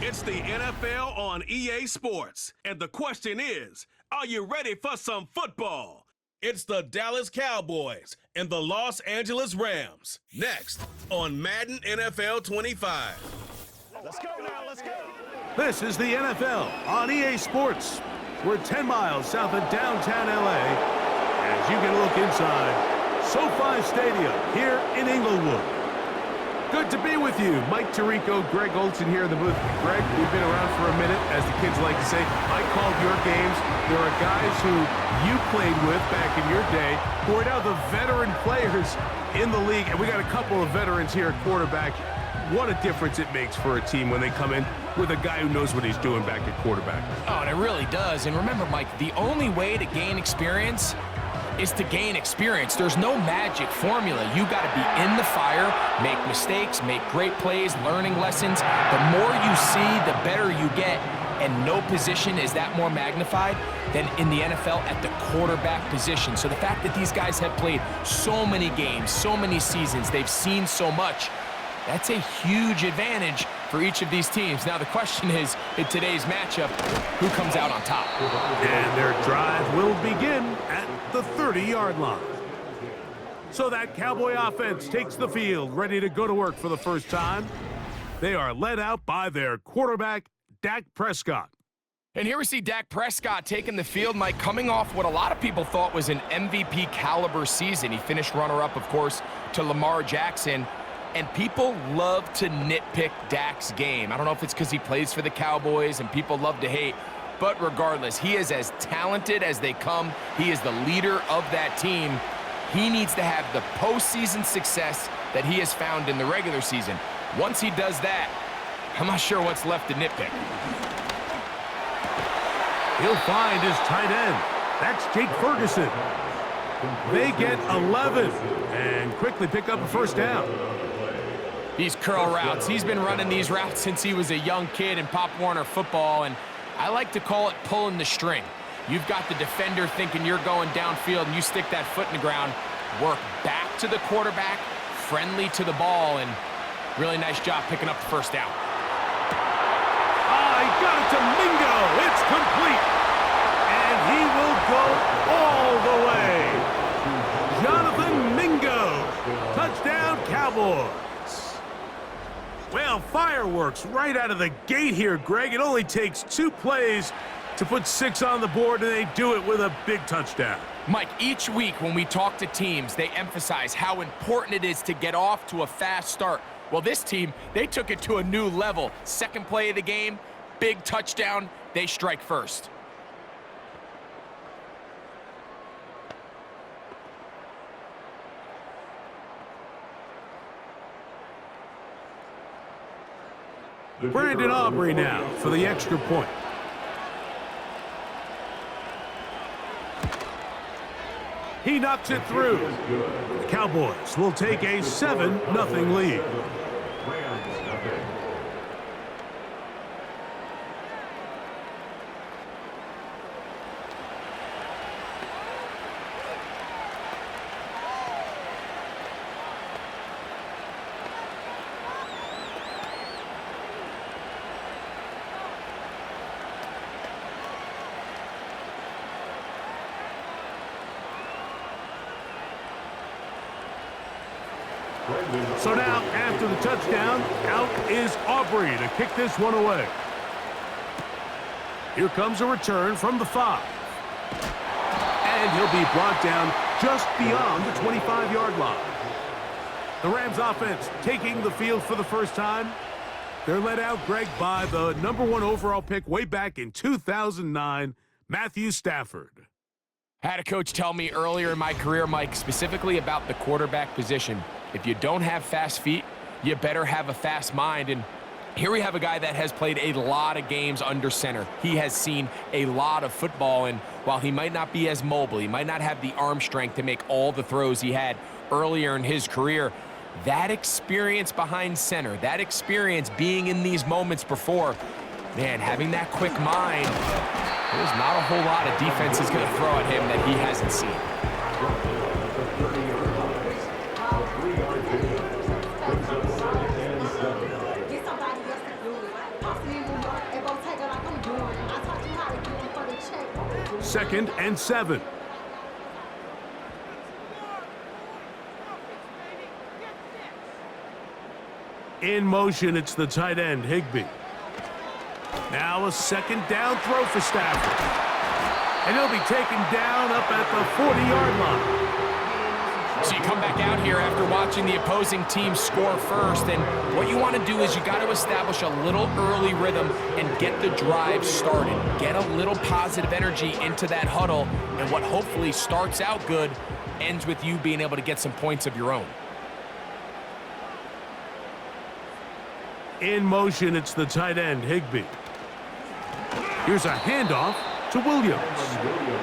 It's the NFL on EA Sports. And the question is, are you ready for some football? It's the Dallas Cowboys and the Los Angeles Rams. Next on Madden NFL 25. Let's go now, let's go. This is the NFL on EA Sports. We're 10 miles south of downtown LA as you get a look inside SoFi Stadium here in Inglewood. Good to be with you. Mike Tirico, Greg Olson here in the booth. Greg, we've been around for a minute, as the kids like to say. I called your games. There are guys who you played with back in your day who are now the veteran players in the league, and we got a couple of veterans here at quarterback. What a difference it makes for a team when they come in with a guy who knows what he's doing back at quarterback. Oh, and it really does. And remember, Mike, the only way to gain experience is to gain experience. There's no magic formula. You got to be in the fire, make mistakes, make great plays, learning lessons. The more you see, the better you get. And no position is that more magnified than in the NFL at the quarterback position. So the fact that these guys have played so many games, so many seasons, they've seen so much, that's a huge advantage for each of these teams. Now the question is, in today's matchup, who comes out on top? And their drive will begin at the 30-yard line. So that Cowboy offense takes the field, ready to go to work for the first time. They are led out by their quarterback, Dak Prescott. And here we see Dak Prescott taking the field, Mike, coming off what a lot of people thought was an MVP caliber season. He finished runner-up, of course, to Lamar Jackson. And people love to nitpick Dak's game. I don't know if it's because he plays for the Cowboys and people love to hate, but regardless, he is as talented as they come. He is the leader of that team. He needs to have the postseason success that he has found in the regular season. Once he does that, I'm not sure what's left to nitpick. He'll find his tight end. That's Jake Ferguson. They get 11 and quickly pick up a first down. These curl routes, he's been running these routes since he was a young kid in Pop Warner football, and I like to call it pulling the string. You've got the defender thinking you're going downfield, and you stick that foot in the ground, work back to the quarterback, friendly to the ball, and really nice job picking up the first down. He got it to Mingo. It's complete. And he will go all the way. Jonathan Mingo. Touchdown, Cowboys. Well, fireworks right out of the gate here, Greg. It only takes 2 plays to put 6 on the board, and they do it with a big touchdown. Mike, each week when we talk to teams, they emphasize how important it is to get off to a fast start. Well, this team, they took it to a new level. Second play of the game, big touchdown, they strike first. Brandon Aubrey now for the extra point. He knocks it through. The Cowboys will take a 7-0 lead. So now, after the touchdown, out is Aubrey to kick this one away. Here comes a return from the 5. And he'll be brought down just beyond the 25-yard line. The Rams offense taking the field for the first time. They're led out, Greg, by the #1 overall pick way back in 2009, Matthew Stafford. I had a coach tell me earlier in my career, Mike, specifically about the quarterback position. If you don't have fast feet, you better have a fast mind. And here we have a guy that has played a lot of games under center. He has seen a lot of football, and while he might not be as mobile, he might not have the arm strength to make all the throws he had earlier in his career, that experience behind center, that experience being in these moments before, man, having that quick mind, there's not a whole lot of defense is going to throw at him that he hasn't seen. 2nd and 7. In motion, it's the tight end, Higbee. Now a 2nd down throw for Stafford. And he'll be taken down up at the 40-yard line. So you come back out here after watching the opposing team score first, and what you want to do is you got to establish a little early rhythm and get the drive started. Get a little positive energy into that huddle, and what hopefully starts out good ends with you being able to get some points of your own. In motion, it's the tight end, Higbee. Here's a handoff to Williams.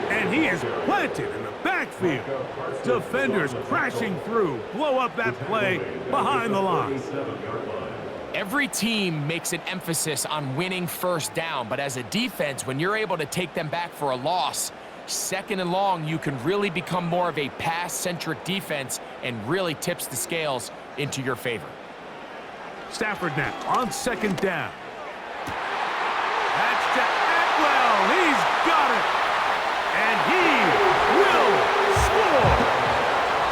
And he is planted in the backfield. Defenders crashing through, blow up that play behind the line. Every team makes an emphasis on winning first down, but as a defense, when you're able to take them back for a loss, 2nd and long, you can really become more of a pass-centric defense and really tips the scales into your favor. Stafford now on 2nd down. That's to Atwell. He's got it. And he will score.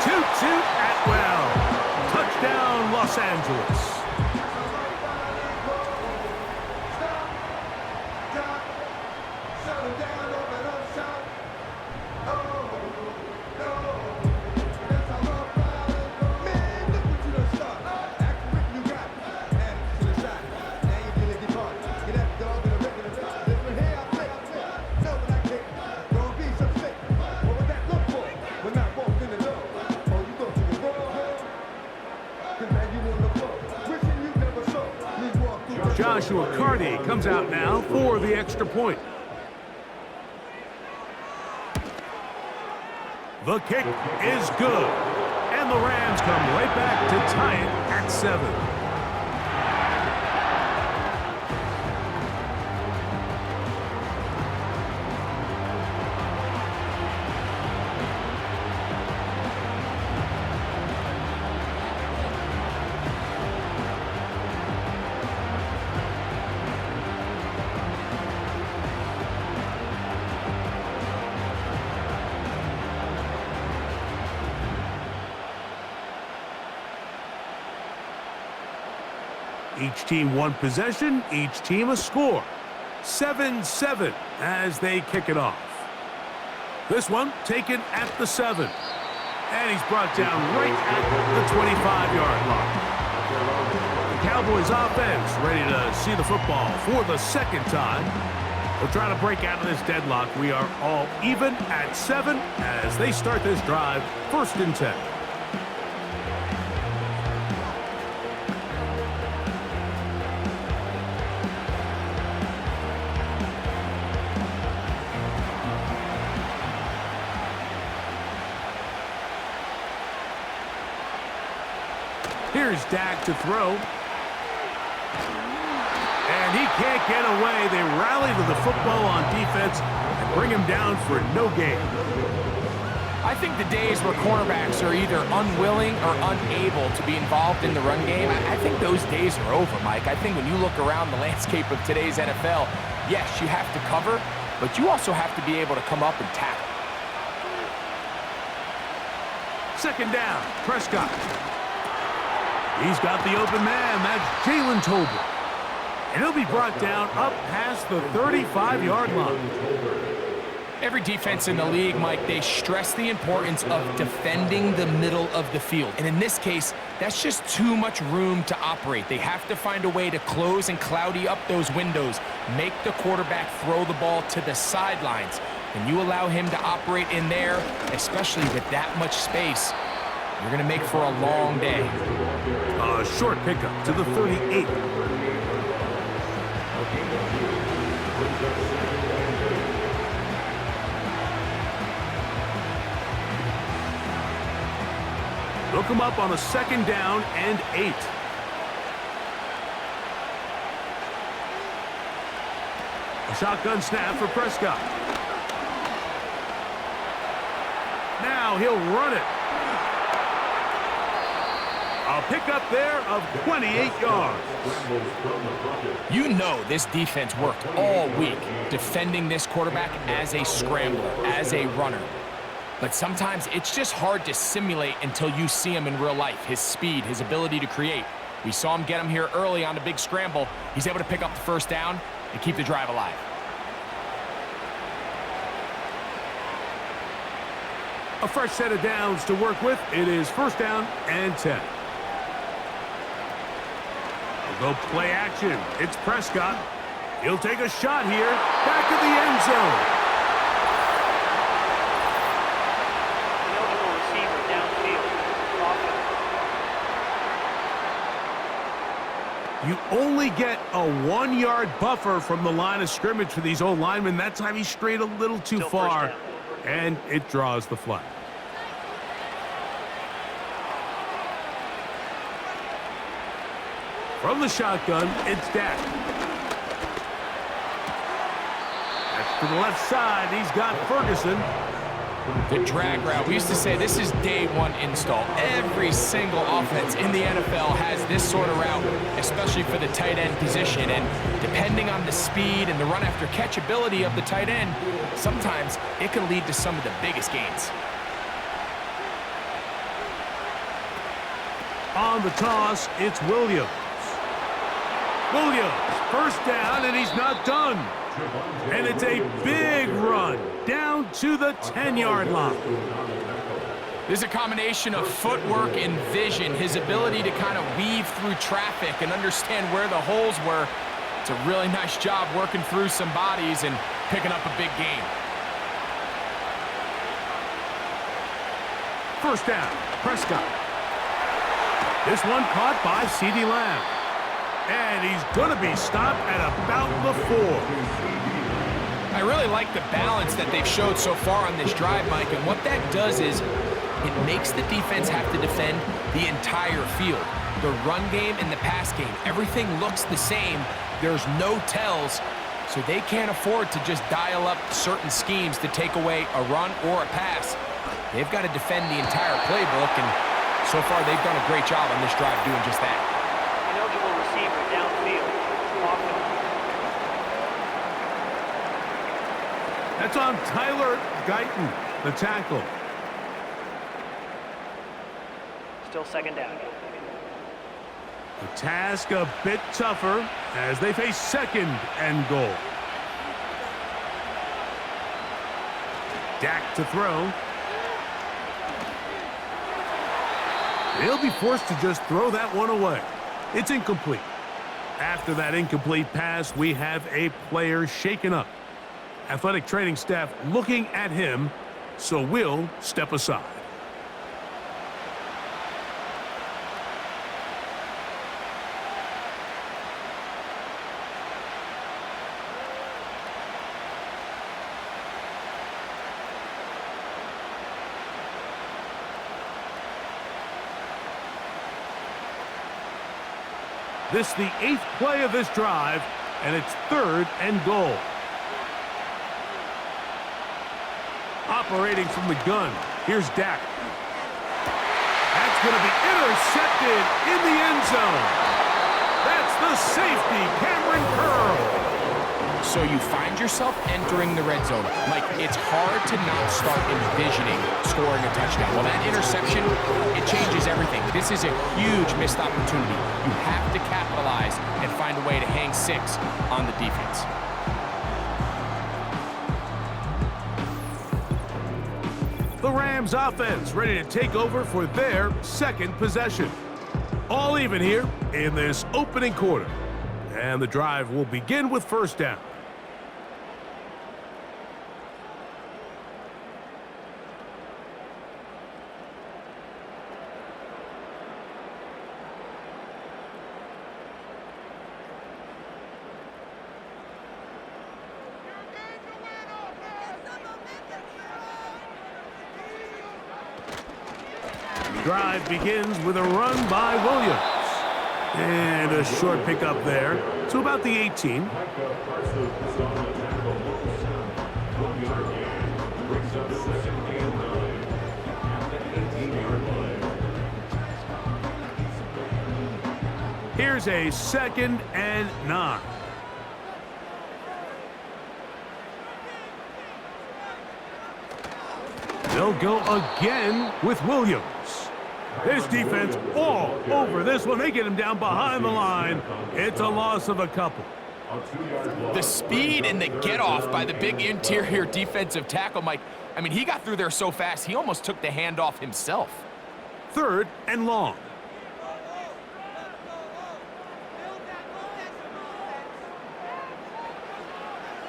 Toot-toot Atwell. Touchdown, Los Angeles. Joshua Carty comes out now for the extra point. The kick is good. And the Rams come right back to tie it at 7. Each team one possession, each team a score. 7-7 as they kick it off. This one taken at the 7. And he's brought down right at the 25-yard line. The Cowboys offense ready to see the football for the 2nd time. They'll try to break out of this deadlock. We are all even at 7 as they start this drive, 1st and 10. Here's Dak to throw. And he can't get away. They rally to the football on defense and bring him down for no gain. I think the days where cornerbacks are either unwilling or unable to be involved in the run game, I think those days are over, Mike. I think when you look around the landscape of today's NFL, yes, you have to cover, but you also have to be able to come up and tackle. 2nd down, Prescott. He's got the open man. That's Jalen Tolbert. And he'll be brought down up past the 35-yard line. Every defense in the league, Mike, they stress the importance of defending the middle of the field. And in this case, that's just too much room to operate. They have to find a way to close and cloudy up those windows, make the quarterback throw the ball to the sidelines. And you allow him to operate in there, especially with that much space, you're going to make for a long day. A short pickup to the 38. They'll come up on a 2nd down and 8. A shotgun snap for Prescott. Now he'll run it. A pickup there of 28 yards. You know this defense worked all week defending this quarterback as a scrambler, as a runner. But sometimes it's just hard to simulate until you see him in real life, his speed, his ability to create. We saw him get him here early on the big scramble. He's able to pick up the first down and keep the drive alive. A fresh set of downs to work with. It is first down and 10. They'll go play action. It's Prescott. He'll take a shot here. Back to the end zone. You only get a 1-yard buffer from the line of scrimmage for these old linemen. That time he strayed a little too far, and it draws the flag. From the shotgun, it's Dak. That's to the left side. He's got Ferguson. The drag route. We used to say this is day one install. Every single offense in the NFL has this sort of route, especially for the tight end position. And depending on the speed and the run after catch ability of the tight end, sometimes it can lead to some of the biggest gains. On the toss, it's Williams. First down, and he's not done. And it's a big run down to the 10-yard line. There's a combination of footwork and vision, his ability to kind of weave through traffic and understand where the holes were. It's a really nice job working through some bodies and picking up a big gain. First down, Prescott. This one caught by CeeDee Lamb. And he's going to be stopped at about the 4. I really like the balance that they've showed so far on this drive, Mike, and what that does is it makes the defense have to defend the entire field. The run game and the pass game, everything looks the same. There's no tells, so they can't afford to just dial up certain schemes to take away a run or a pass. They've got to defend the entire playbook, and so far they've done a great job on this drive doing just that. That's on Tyler Guyton, the tackle. Still second down. The task a bit tougher as they face second and goal. Dak to throw. He'll be forced to just throw that one away. It's incomplete. After that incomplete pass, we have a player shaken up. Athletic training staff looking at him, so we'll step aside. This the 8th play of this drive, and it's 3rd and goal. Operating from the gun, here's Dak. That's going to be intercepted in the end zone. That's the safety, Cameron Curl. So you find yourself entering the red zone. Mike, it's hard to not start envisioning scoring a touchdown. Well, that interception, it changes everything. This is a huge missed opportunity. You have to capitalize and find a way to hang 6 on the defense. The Rams offense ready to take over for their second possession. All even here in this opening quarter. And the drive will begin with first down. Drive begins with a run by Williams. And a short pickup there to about the 18. Here's a 2nd and 9. They'll go again with Williams. This defense all over this one. They get him down behind the line. It's a loss of a couple. The speed and the get-off by the big interior defensive tackle, Mike. I mean, he got through there so fast, he almost took the handoff himself. 3rd and long.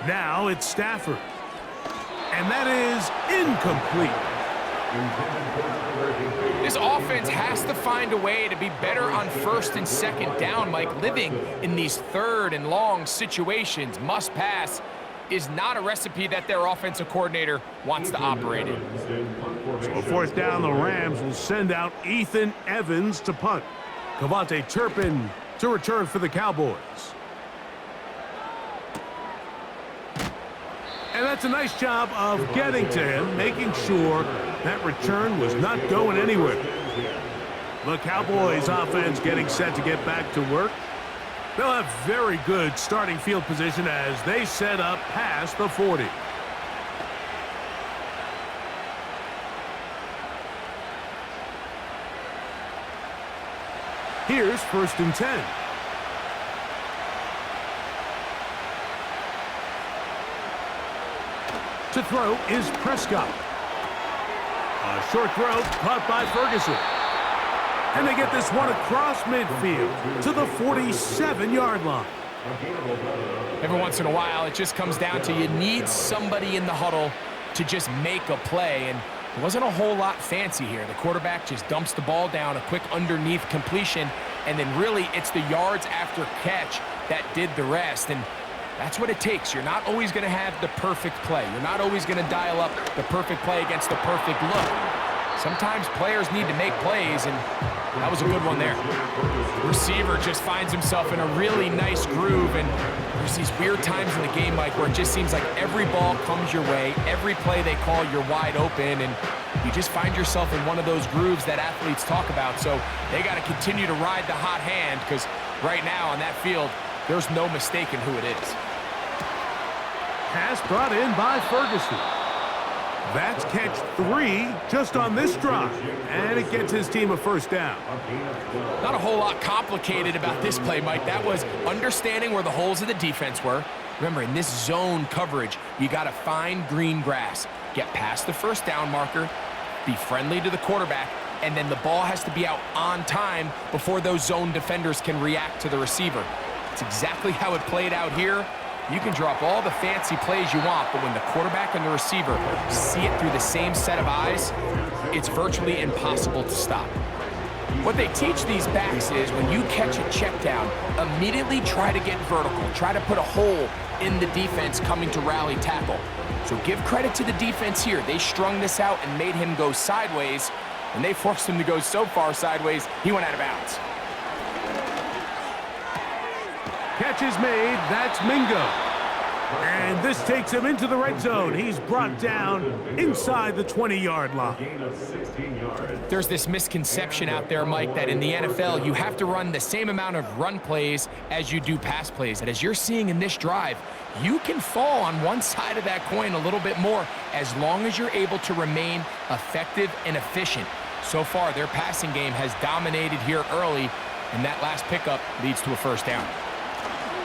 Now it's Stafford. And that is incomplete. This offense has to find a way to be better on 1st and 2nd down, Mike. Living in these 3rd and long situations, must pass, is not a recipe that their offensive coordinator wants to operate in. So 4th down, the Rams will send out Ethan Evans to punt. Cavante Turpin to return for the Cowboys. And that's a nice job of getting to him, making sure that return was not going anywhere. The Cowboys offense getting set to get back to work. They'll have very good starting field position as they set up past the 40. Here's 1st and 10. To throw is Prescott. A short throw caught by Ferguson. And they get this one across midfield to the 47-yard line. Every once in a while, it just comes down to you need somebody in the huddle to just make a play. And it wasn't a whole lot fancy here. The quarterback just dumps the ball down, a quick underneath completion, and then really it's the yards after catch that did the rest. And that's what it takes. You're not always going to have the perfect play. You're not always going to dial up the perfect play against the perfect look. Sometimes players need to make plays, and that was a good one there. Receiver just finds himself in a really nice groove, and there's these weird times in the game, Mike, where it just seems like every ball comes your way, every play they call, you're wide open, and you just find yourself in one of those grooves that athletes talk about. So they got to continue to ride the hot hand, because right now on that field, there's no mistaking who it is. Pass brought in by Ferguson. That's catch 3 just on this drive, and it gets his team a 1st down. Not a whole lot complicated about this play, Mike. That was understanding where the holes of the defense were. Remember, in this zone coverage, you got to find green grass, get past the 1st down marker, be friendly to the quarterback, and then the ball has to be out on time before those zone defenders can react to the receiver. It's exactly how it played out here. You can drop all the fancy plays you want, but when the quarterback and the receiver see it through the same set of eyes, it's virtually impossible to stop. What they teach these backs is when you catch a check down, immediately try to get vertical. Try to put a hole in the defense coming to rally tackle. So give credit to the defense here. They strung this out and made him go sideways, and they forced him to go so far sideways, he went out of bounds. Catch is made. That's Mingo. And this takes him into the red zone. He's brought down inside the 20-yard line. There's this misconception out there, Mike, that in the NFL, you have to run the same amount of run plays as you do pass plays. And as you're seeing in this drive, you can fall on one side of that coin a little bit more as long as you're able to remain effective and efficient. So far, their passing game has dominated here early, and that last pickup leads to a 1st down.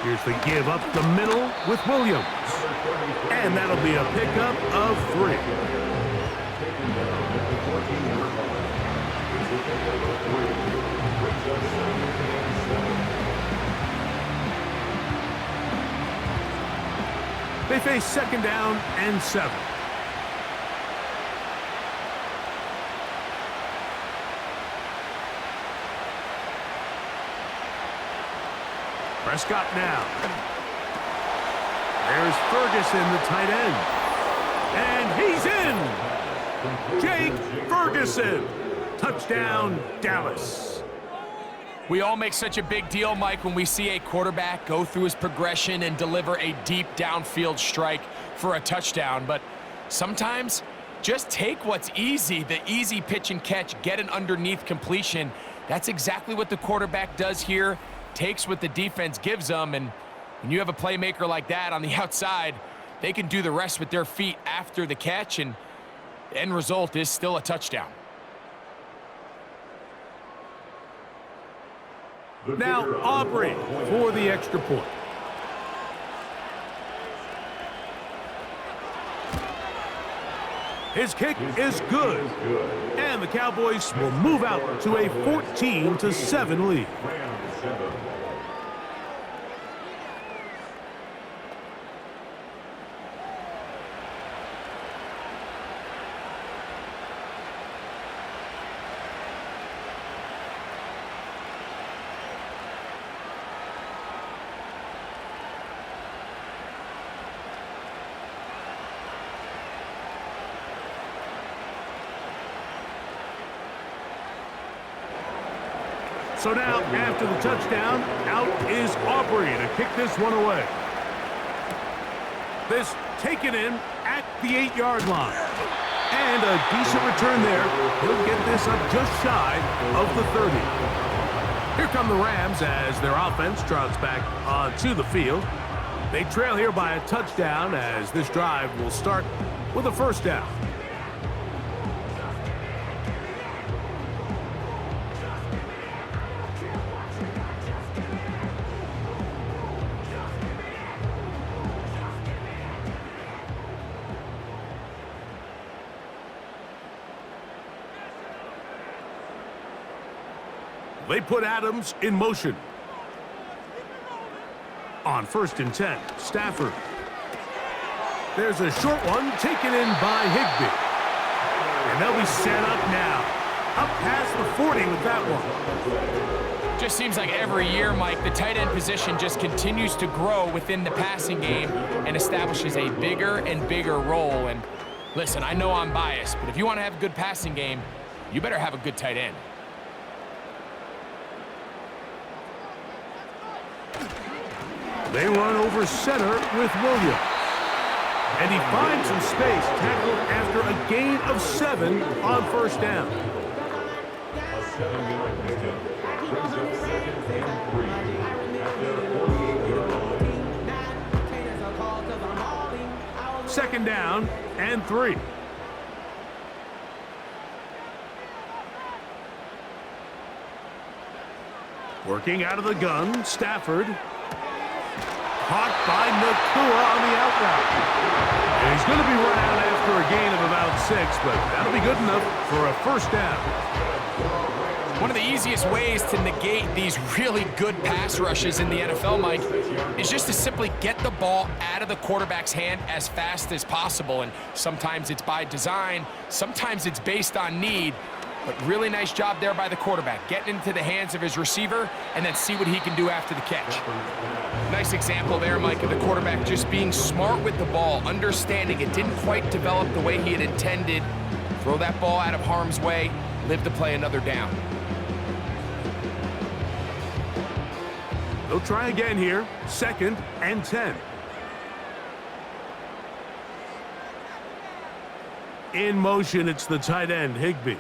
Here's the give up the middle with Williams. And that'll be a pickup of 3. They face 2nd down and 7. Prescott now. There's Ferguson, the tight end. And he's in! Jake Ferguson. Touchdown, Dallas. We all make such a big deal, Mike, when we see a quarterback go through his progression and deliver a deep downfield strike for a touchdown. But sometimes, just take what's easy, the easy pitch and catch, get an underneath completion. That's exactly what the quarterback does here. takes what the defense gives them, and when you have a playmaker like that on the outside, they can do the rest with their feet after the catch, and the end result is still a touchdown. Now Aubrey for the extra point. His kick is good. And the Cowboys will move out to a 14-7 lead. So now, after the touchdown, out is Aubrey to kick this one away. This taken in at the 8-yard line. And a decent return there. He'll get this up just shy of the 30. Here come the Rams as their offense trots back onto the field. They trail here by a touchdown as this drive will start with a first down. They put Adams in motion. On 1st and 10, Stafford. There's a short one taken in by Higbee. And they'll be set up now. Up past the 40 with that one. Just seems like every year, Mike, the tight end position just continues to grow within the passing game and establishes a bigger and bigger role. And listen, I know I'm biased, but if you want to have a good passing game, you better have a good tight end. They run over center with Williams. And he finds some space, tackled after a gain of 7 on 1st down. Second down and 3. Working out of the gun, Stafford. Caught by Nakua on the out route. And he's going to be run out after a gain of about 6, but that'll be good enough for a first down. One of the easiest ways to negate these really good pass rushes in the NFL, Mike, is just to simply get the ball out of the quarterback's hand as fast as possible. And sometimes it's by design, sometimes it's based on need. But really nice job there by the quarterback, getting into the hands of his receiver and then see what he can do after the catch. Nice example there, Mike, of the quarterback just being smart with the ball, understanding it didn't quite develop the way he had intended. Throw that ball out of harm's way, live to play another down. They'll try again here, 2nd and 10. In motion, it's the tight end, Higbee.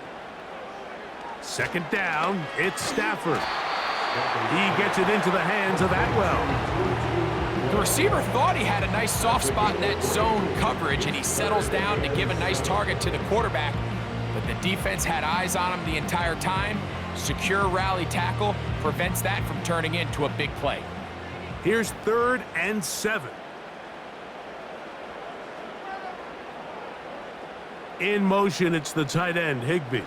2nd down, it's Stafford. He gets it into the hands of Atwell. The receiver thought he had a nice soft spot in that zone coverage, and he settles down to give a nice target to the quarterback. But the defense had eyes on him the entire time. Secure rally tackle prevents that from turning into a big play. Here's 3rd and 7. In motion, it's the tight end, Higbee.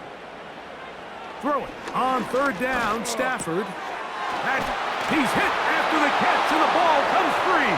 Throw it on 3rd down, Stafford. And he's hit after the catch, and the ball comes free.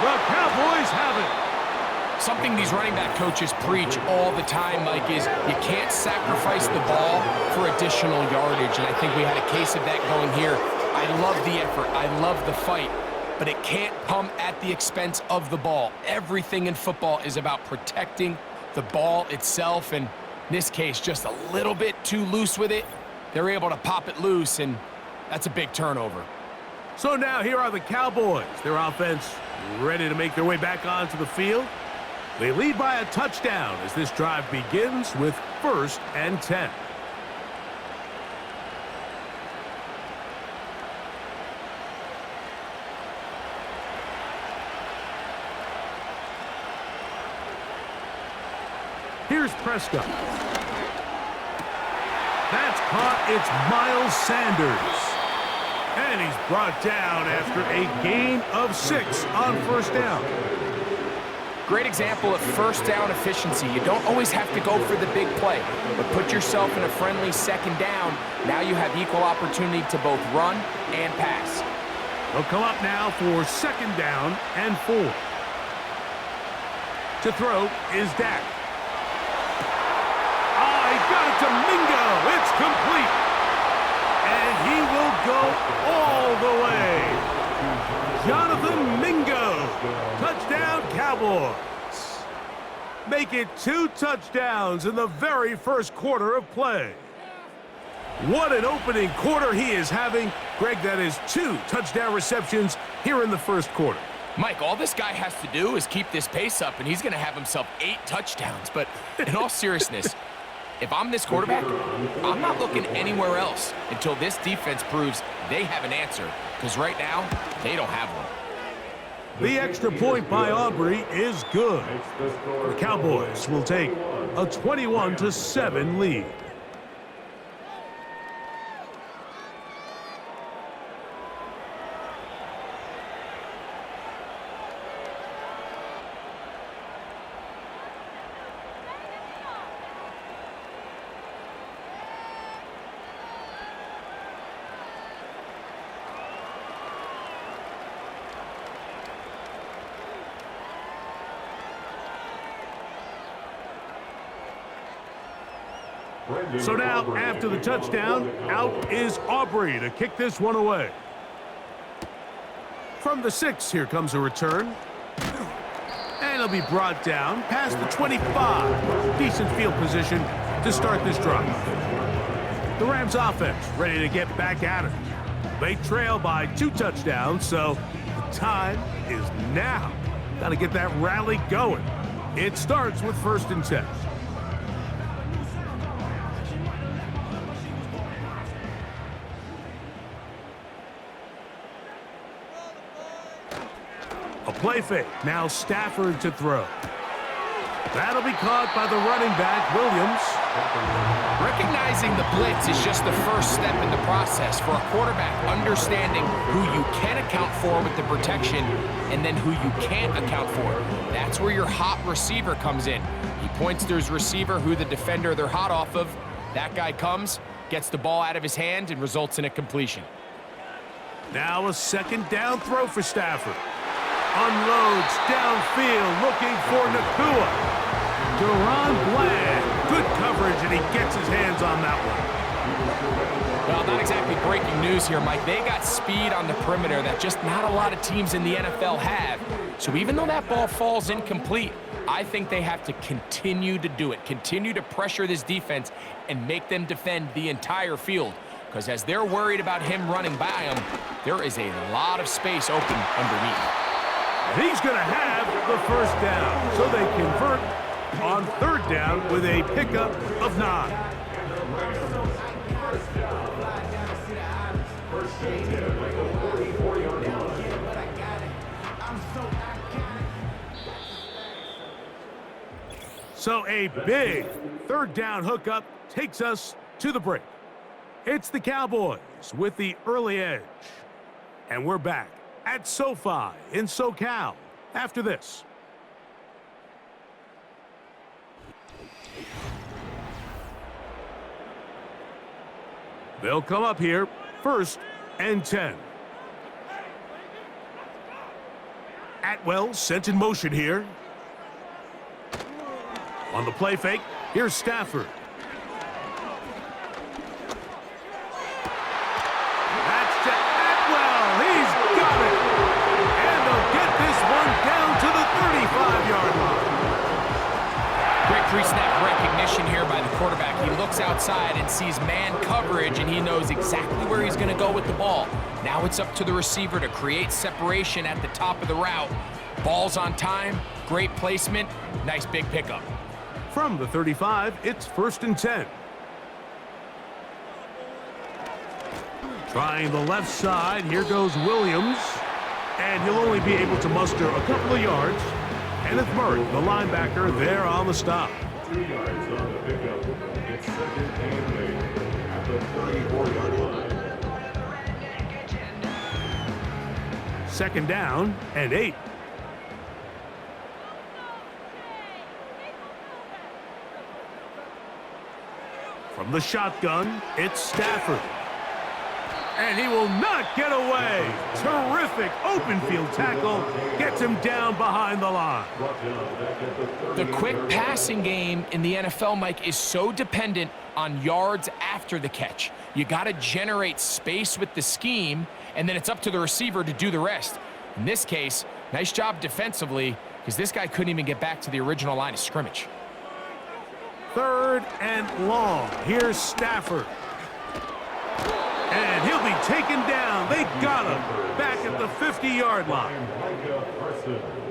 The Cowboys have it. Something these running back coaches preach all the time, Mike, is you can't sacrifice the ball for additional yardage, and I think we had a case of that going here. I love the effort. I love the fight, but it can't come at the expense of the ball. Everything in football is about protecting the ball itself, and in this case, just a little bit too loose with it. They're able to pop it loose, and that's a big turnover. So now here are the Cowboys. Their offense ready to make their way back onto the field. They lead by a touchdown as this drive begins with 1st and 10. Here's Prescott. That's caught. It's Miles Sanders. And he's brought down after a gain of 6 on first down. Great example of first down efficiency. You don't always have to go for the big play, but put yourself in a friendly second down. Now you have equal opportunity to both run and pass. They'll come up now for second down and 4. To throw is Dak. He got it to Mingo. It's complete. And he will go all the way. Jonathan Mingo. Touchdown, Cowboys. Make it 2 touchdowns in the very first quarter of play. What an opening quarter he is having. Greg, that is 2 touchdown receptions here in the first quarter. Mike, all this guy has to do is keep this pace up, and he's going to have himself 8 touchdowns. But in all seriousness, if I'm this quarterback, I'm not looking anywhere else until this defense proves they have an answer, because right now, they don't have one. The extra point by Aubrey is good. The Cowboys will take a 21-7 lead. So now, after the touchdown, out is Aubrey to kick this one away. From the 6, here comes a return. And it'll be brought down past the 25. Decent field position to start this drive. The Rams offense ready to get back at it. They trail by 2 touchdowns, so the time is now. Got to get that rally going. It starts with 1st and 10. A play fake. Now Stafford to throw. That'll be caught by the running back, Williams. Recognizing the blitz is just the first step in the process for a quarterback, understanding who you can account for with the protection and then who you can't account for. That's where your hot receiver comes in. He points to his receiver, who the defender they're hot off of. That guy comes, gets the ball out of his hand, and results in a completion. Now a second down throw for Stafford. Unloads downfield, looking for Nakua. Deron Bland, good coverage, and he gets his hands on that one. Well, not exactly breaking news here, Mike. They got speed on the perimeter that just not a lot of teams in the NFL have. So even though that ball falls incomplete, I think they have to continue to do it, continue to pressure this defense and make them defend the entire field. Because as they're worried about him running by them, there is a lot of space open underneath. He's going to have the first down, so they convert on 3rd down with a pickup of 9. So a big 3rd down hookup takes us to the break. It's the Cowboys with the early edge. And we're back at SoFi in SoCal after this. They'll come up here, 1st and 10. Atwell sent in motion here. On the play fake, here's Stafford. That's to Atwell. He's got it. And they'll get this one down to the 35-yard line. Great pre-snap recognition here by the quarterback. He looks outside and sees man coverage, and he knows exactly where he's going to go with the ball. Now it's up to the receiver to create separation at the top of the route. Ball's on time, great placement, nice big pickup. From the 35, it's 1st and 10. Trying the left side, here goes Williams. And he'll only be able to muster a couple of yards. And it's Murray, the linebacker, there on the stop. 3 yards on the pickup. It's 2nd and 8 at the 34-yard line. 2nd down and 8. From the shotgun, it's Stafford. And he will not get away. Terrific open field tackle. Gets him down behind the line. The quick passing game in the NFL, Mike, is so dependent on yards after the catch. You got to generate space with the scheme, and then it's up to the receiver to do the rest. In this case, nice job defensively, because this guy couldn't even get back to the original line of scrimmage. 3rd and long. Here's Stafford. And he'll be taken down. They got him back at the 50-yard line.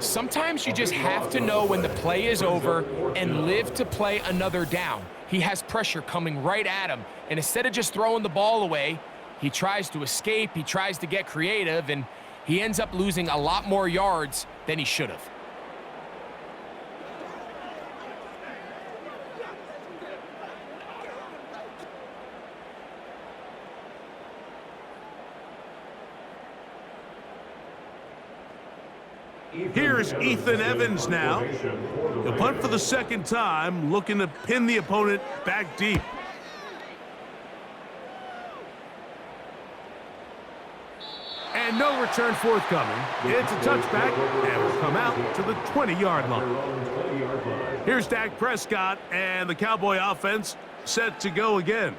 Sometimes you just have to know when the play is over and live to play another down. He has pressure coming right at him, and instead of just throwing the ball away, he tries to escape, he tries to get creative, and he ends up losing a lot more yards than he should have. Here's Ethan Evans now. He'll punt for the 2nd time, looking to pin the opponent back deep. And no return forthcoming. It's a touchback, and will come out to the 20-yard line. Here's Dak Prescott, and the Cowboy offense set to go again.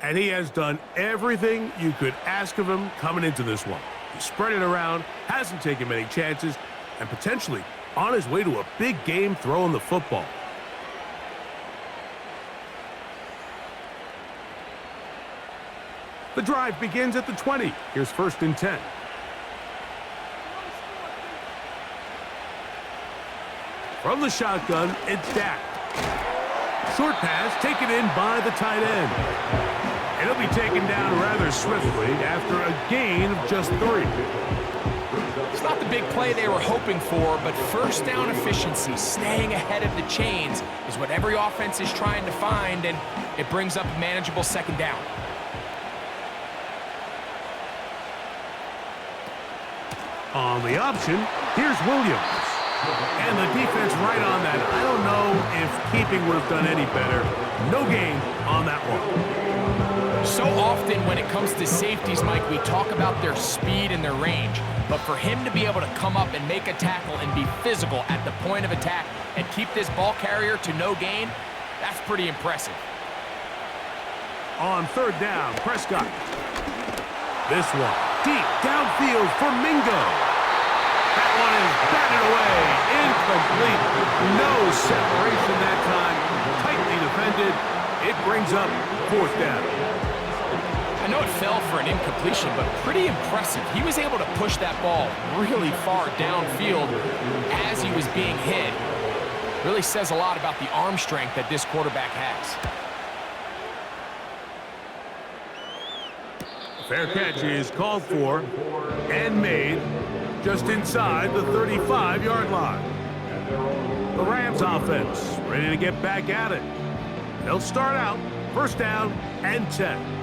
And he has done everything you could ask of him coming into this one. He spread it around, hasn't taken many chances, and potentially on his way to a big game throwing the football. The drive begins at the 20. Here's 1st and 10. From the shotgun, it's Dak. Short pass taken in by the tight end. It'll be taken down rather swiftly after a gain of just 3. It's not the big play they were hoping for, but first down efficiency, staying ahead of the chains, is what every offense is trying to find, and it brings up a manageable 2nd down. On the option, here's Williams. And the defense right on that. I don't know if keeping would have done any better. No gain on that one. So often when it comes to safeties, Mike, we talk about their speed and their range. But for him to be able to come up and make a tackle and be physical at the point of attack and keep this ball carrier to no gain, that's pretty impressive. On 3rd down, Prescott. This one, deep downfield for Mingo. That one is batted away, incomplete. No separation that time, tightly defended. It brings up 4th down. I know it fell for an incompletion, but pretty impressive. He was able to push that ball really far downfield as he was being hit. Really says a lot about the arm strength that this quarterback has. Fair catch is called for and made just inside the 35-yard line. The Rams offense ready to get back at it. They'll start out 1st down and 10.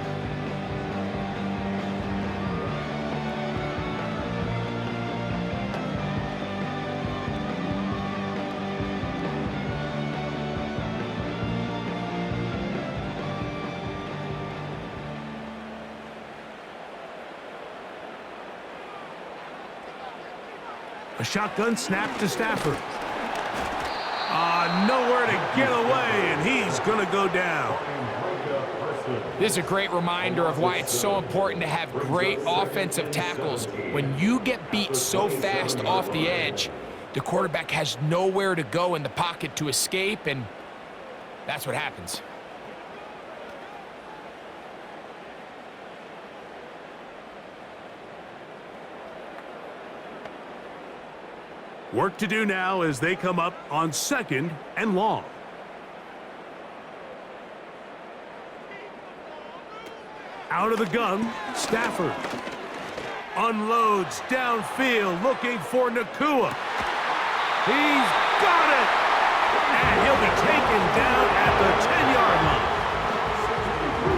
A shotgun snap to Stafford. Nowhere to get away, and he's going to go down. This is a great reminder of why it's so important to have great offensive tackles. When you get beat so fast off the edge, the quarterback has nowhere to go in the pocket to escape, and that's what happens. Work to do now as they come up on 2nd and long. Out of the gun, Stafford. Unloads downfield looking for Nakua. He's got it! And he'll be taken down at the 10-yard line.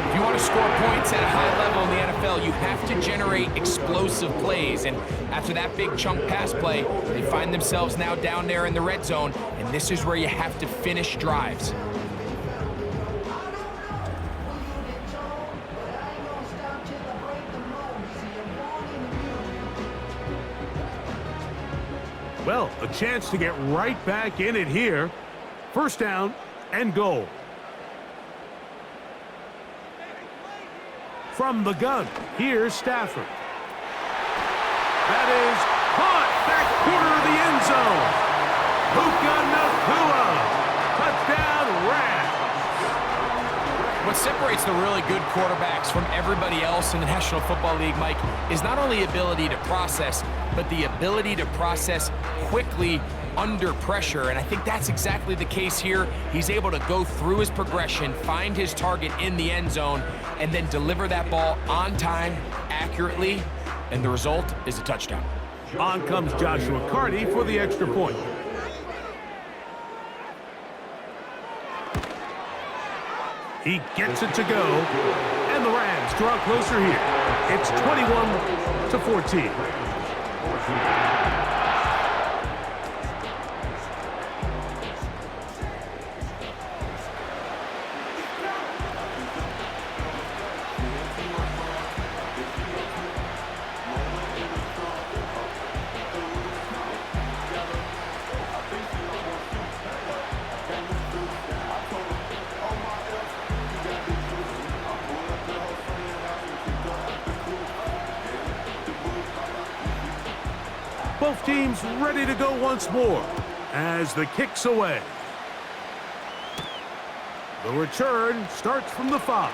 If you want to score points at a high level in the NFL, you have to generate explosive plays. And after that big chunk pass play, they find themselves now down there in the red zone, and this is where you have to finish drives. Well, a chance to get right back in it here. First down and goal. From the gun, here's Stafford. That is caught back corner of the end zone. Puka Nacua. Touchdown, Rams. What separates the really good quarterbacks from everybody else in the National Football League, Mike, is not only ability to process, but the ability to process quickly under pressure, and I think that's exactly the case here. He's able to go through his progression, find his target in the end zone, and then deliver that ball on time, accurately, and the result is a touchdown. On comes Joshua Carty for the extra point. He gets it to go, and the Rams draw closer here. It's 21-14. Both teams ready to go once more as the kick's away. The return starts from the 5.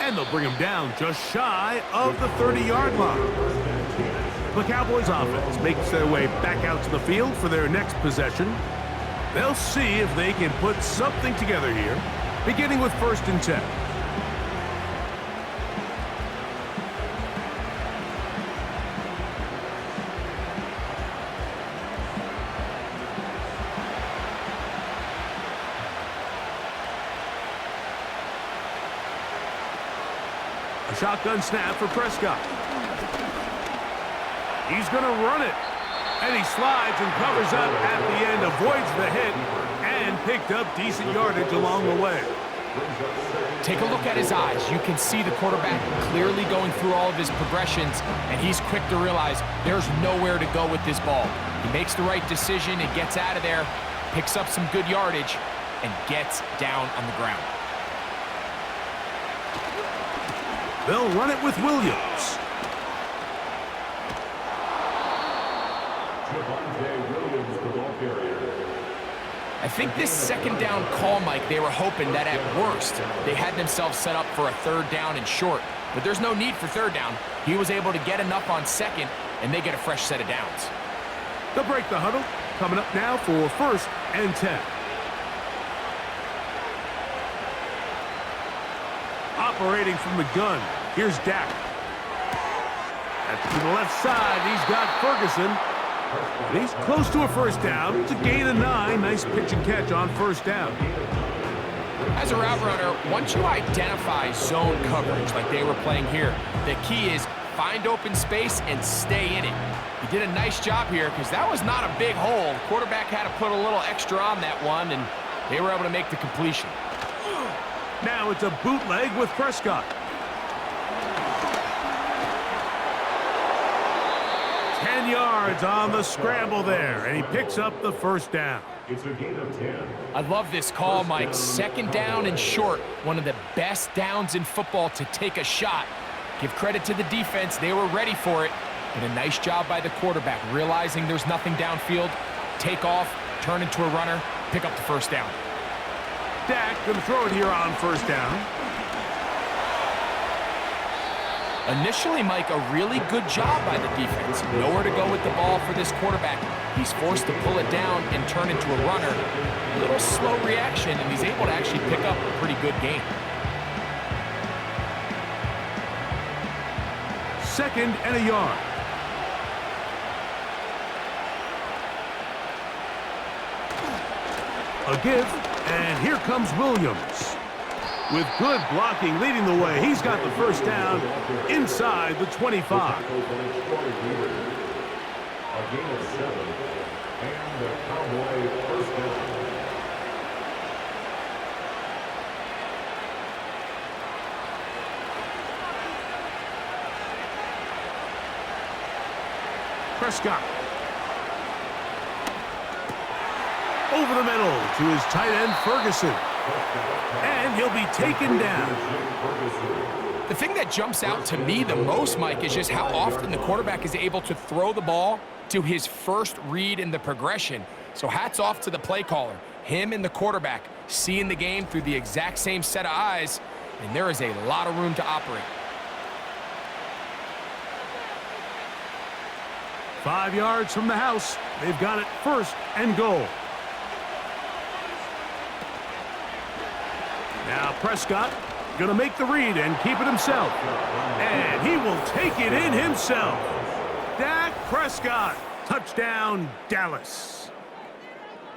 And they'll bring him down just shy of the 30-yard line. The Cowboys offense makes their way back out to the field for their next possession. They'll see if they can put something together here, beginning with 1st and 10. A shotgun snap for Prescott. He's going to run it. And he slides and covers up at the end, avoids the hit, and picked up decent yardage along the way. Take a look at his eyes. You can see the quarterback clearly going through all of his progressions, and he's quick to realize there's nowhere to go with this ball. He makes the right decision and gets out of there, picks up some good yardage, and gets down on the ground. They'll run it with Williams. I think this 2nd down call, Mike, they were hoping that at worst they had themselves set up for a 3rd down and short. But there's no need for 3rd down. He was able to get enough on 2nd, and they get a fresh set of downs. They'll break the huddle. Coming up now for 1st and 10. Operating from the gun, here's Dak. To the left side, he's got Ferguson. And he's close to a 1st down. It's a gain of 9. Nice pitch and catch on 1st down. As a route runner, once you identify zone coverage like they were playing here, the key is find open space and stay in it. He did a nice job here because that was not a big hole. The quarterback had to put a little extra on that one, and they were able to make the completion. Now it's a bootleg with Prescott. 10 yards on the scramble there, and he picks up the 1st down. It's a gain of 10. I love this call, Mike. 2nd down and short. One of the best downs in football to take a shot. Give credit to the defense. They were ready for it. And a nice job by the quarterback, realizing there's nothing downfield. Take off, turn into a runner, pick up the 1st down. Dak gonna throw it here on 1st down. Initially, Mike, a really good job by the defense. Nowhere to go with the ball for this quarterback. He's forced to pull it down and turn into a runner. A little slow reaction, and he's able to actually pick up a pretty good gain. 2nd and a yard. A give, and here comes Williams. With good blocking leading the way, he's got the first down inside the 25. A gain of 7, and the Cowboy first down. Prescott. Over the middle to his tight end, Ferguson. And he'll be taken down. The thing that jumps out to me the most, Mike, is just how often the quarterback is able to throw the ball to his first read in the progression. So hats off to the play caller. Him and the quarterback seeing the game through the exact same set of eyes, and there is a lot of room to operate. 5 yards from the house. They've got it first and goal. Now Prescott going to make the read and keep it himself. And he will take it in himself. Dak Prescott. Touchdown, Dallas.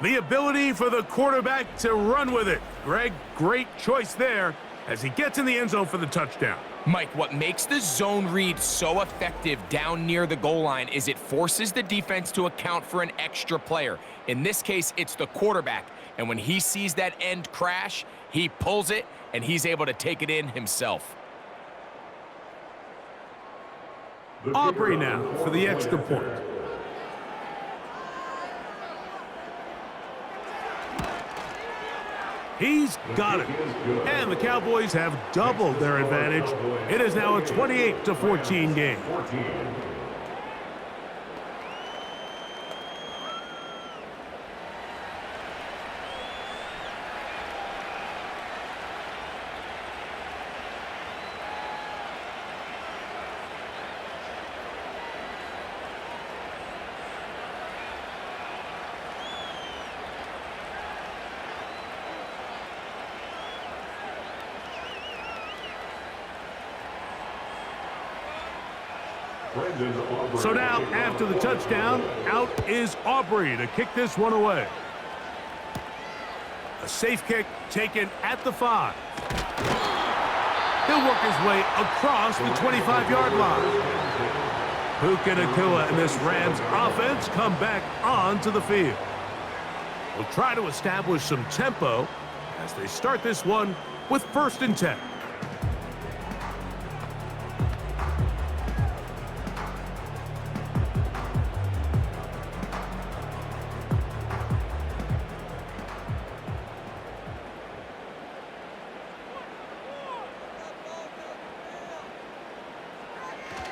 The ability for the quarterback to run with it. Greg, great choice there as he gets in the end zone for the touchdown. Mike, what makes the zone read so effective down near the goal line is it forces the defense to account for an extra player. In this case, it's the quarterback. And when he sees that end crash, he pulls it, and he's able to take it in himself. Aubrey now for the extra point. He's got it. And the Cowboys have doubled their advantage. It is now a 28-14 game. So now, after the touchdown, out is Aubrey to kick this one away. A safe kick taken at the 5. He'll work his way across the 25-yard line. Puka Nacua and this Rams offense come back onto the field. We'll try to establish some tempo as they start this one with 1st and 10.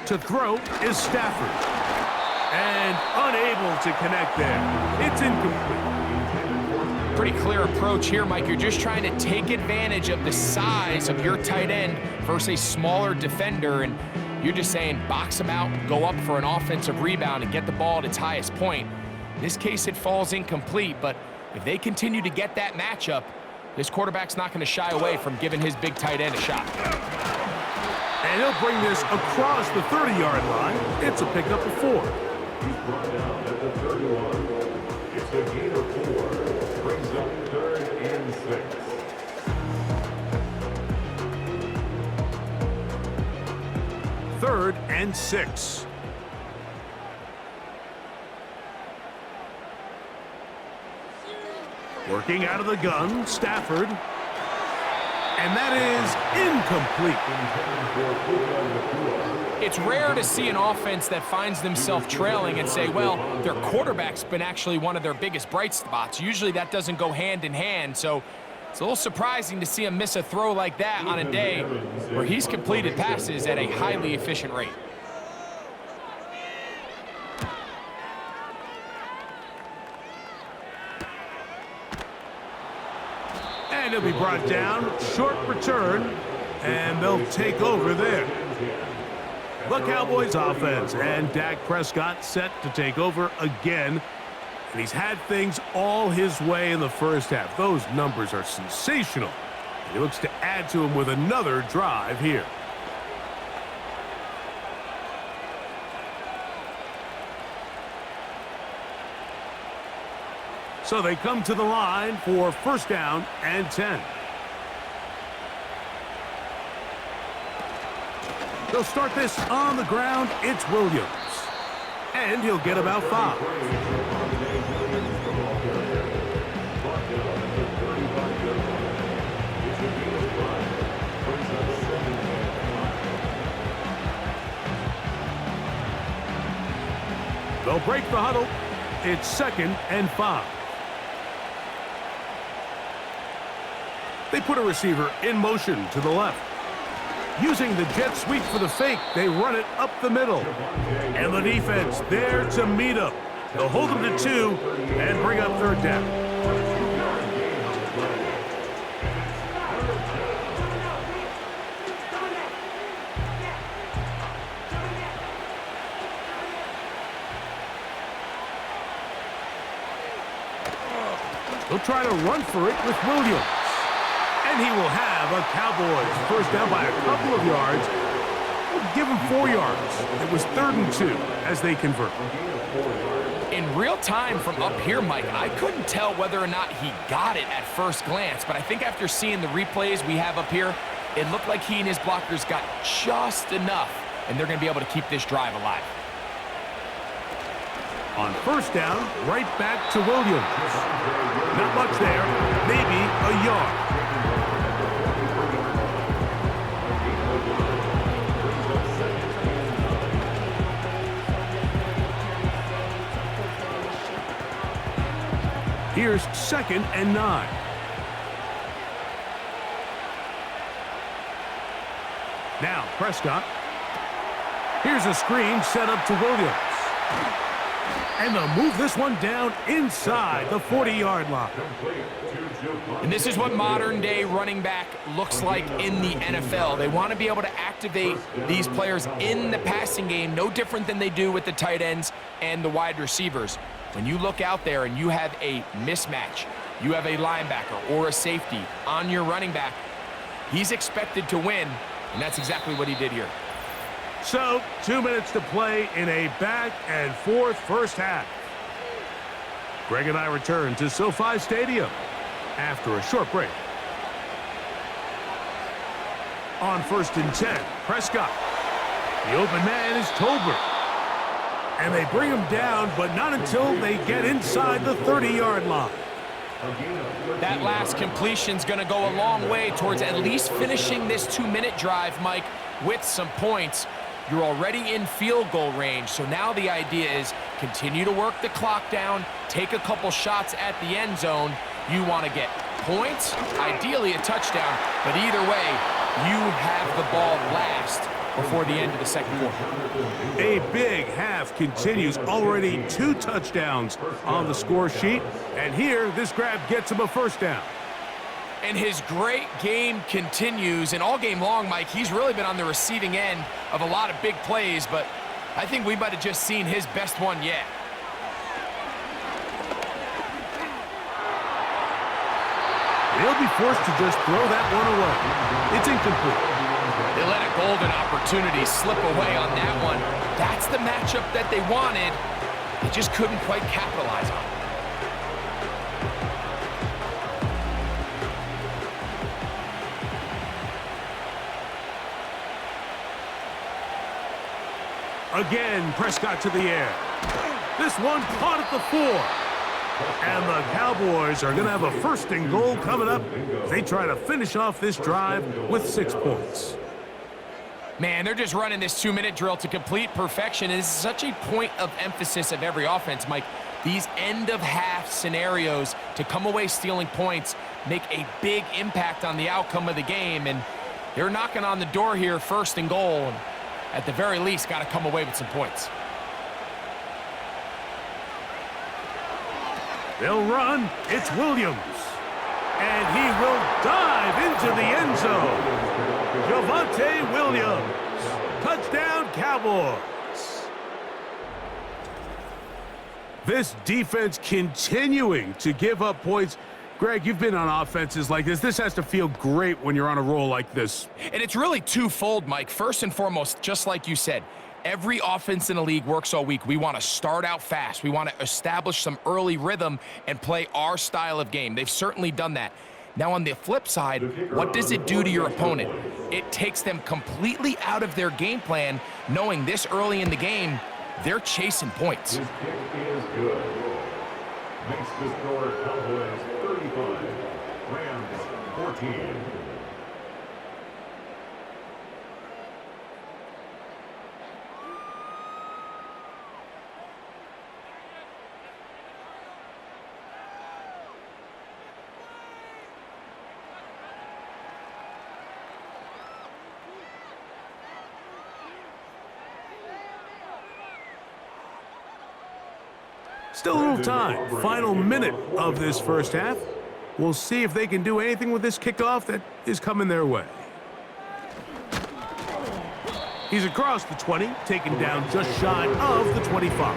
To throw is Stafford. And unable to connect there. It's incomplete. Pretty clear approach here, Mike. You're just trying to take advantage of the size of your tight end versus a smaller defender, and you're just saying box him out, go up for an offensive rebound, and get the ball at its highest point. In this case, it falls incomplete, but if they continue to get that matchup, this quarterback's not going to shy away from giving his big tight end a shot. And he'll bring this across the 30-yard line. It's a pickup of 4. He's brought down at the 31. It's a gain of 4. Brings up 3rd and 6. Third and 6. Working out of the gun, Stafford. And that is incomplete. It's rare to see an offense that finds themselves trailing and say, well, their quarterback's been actually one of their biggest bright spots. Usually that doesn't go hand in hand, so it's a little surprising to see him miss a throw like that on a day where he's completed passes at a highly efficient rate. And he'll be brought down. Short return. And they'll take over there. The Cowboys offense and Dak Prescott set to take over again. And he's had things all his way in the first half. Those numbers are sensational. And he looks to add to them with another drive here. So they come to the line for first down and 10. They'll start this on the ground. It's Williams. And he'll get about 5. They'll break the huddle. It's 2nd and 5. They put a receiver in motion to the left. Using the jet sweep for the fake, they run it up the middle. And the defense there to meet up. They'll hold them to 2 and bring up 3rd down. They'll try to run for it with Williams. And he will have a Cowboys first down by a couple of yards. We'll give him 4 yards. It was 3rd and 2 as they convert. In real time from up here, Mike, I couldn't tell whether or not he got it at first glance, but I think after seeing the replays we have up here, it looked like he and his blockers got just enough, and they're going to be able to keep this drive alive. On first down, right back to Williams. Not much there, maybe a yard. Here's 2nd and 9. Now Prescott. Here's a screen set up to Williams. And they'll move this one down inside the 40-yard line. And this is what modern-day running back looks like in the NFL. They want to be able to activate these players in the passing game, no different than they do with the tight ends and the wide receivers. When you look out there and you have a mismatch, you have a linebacker or a safety on your running back, he's expected to win, and that's exactly what he did here. So, 2 minutes to play in a back-and-forth first half. Greg and I return to SoFi Stadium after a short break. On 1st and 10, Prescott. The open man is Tolbert. And they bring him down, but not until they get inside the 30-yard line. That last completion's going to go a long way towards at least finishing this 2-minute drive, Mike, with some points. You're already in field goal range, so now the idea is continue to work the clock down, take a couple shots at the end zone. You want to get points, ideally a touchdown, but either way, you have the ball last before the end of the second quarter. A big half continues. Already 2 touchdowns on the score sheet, and here this grab gets him a first down. And his great game continues, and all game long, Mike, he's really been on the receiving end of a lot of big plays, but I think we might have just seen his best one yet. They'll be forced to just throw that one away. It's incomplete. They let a golden opportunity slip away on that one. That's the matchup that they wanted. They just couldn't quite capitalize on it. Again, Prescott to the air. This one caught at the 4. And the Cowboys are going to have a 1st and goal coming up. They try to finish off this drive with 6 points. Man, they're just running this 2-minute drill to complete perfection. It's such a point of emphasis of every offense, Mike. These end-of-half scenarios to come away stealing points make a big impact on the outcome of the game. And they're knocking on the door here, 1st and goal. At the very least, got to come away with some points. They'll run. It's Williams. And he will dive into the end zone. Javonte Williams. Touchdown, Cowboys. This defense continuing to give up points. Greg, you've been on offenses like this. This has to feel great when you're on a roll like this. And it's really twofold, Mike. First and foremost, just like you said, Every offense in the league works all week. We want to start out fast. We want to establish some early rhythm and play our style of game. They've certainly done that. Now, on the flip side, what does it do to your opponent? It takes them completely out of their game plan, knowing this early in the game, they're chasing points. This kick is good. Makes the score Cowboys 35, Rams 14. Still a little time. Final minute of this first half. We'll see if they can do anything with this kickoff that is coming their way. He's across the 20, taken down just shy of the 25.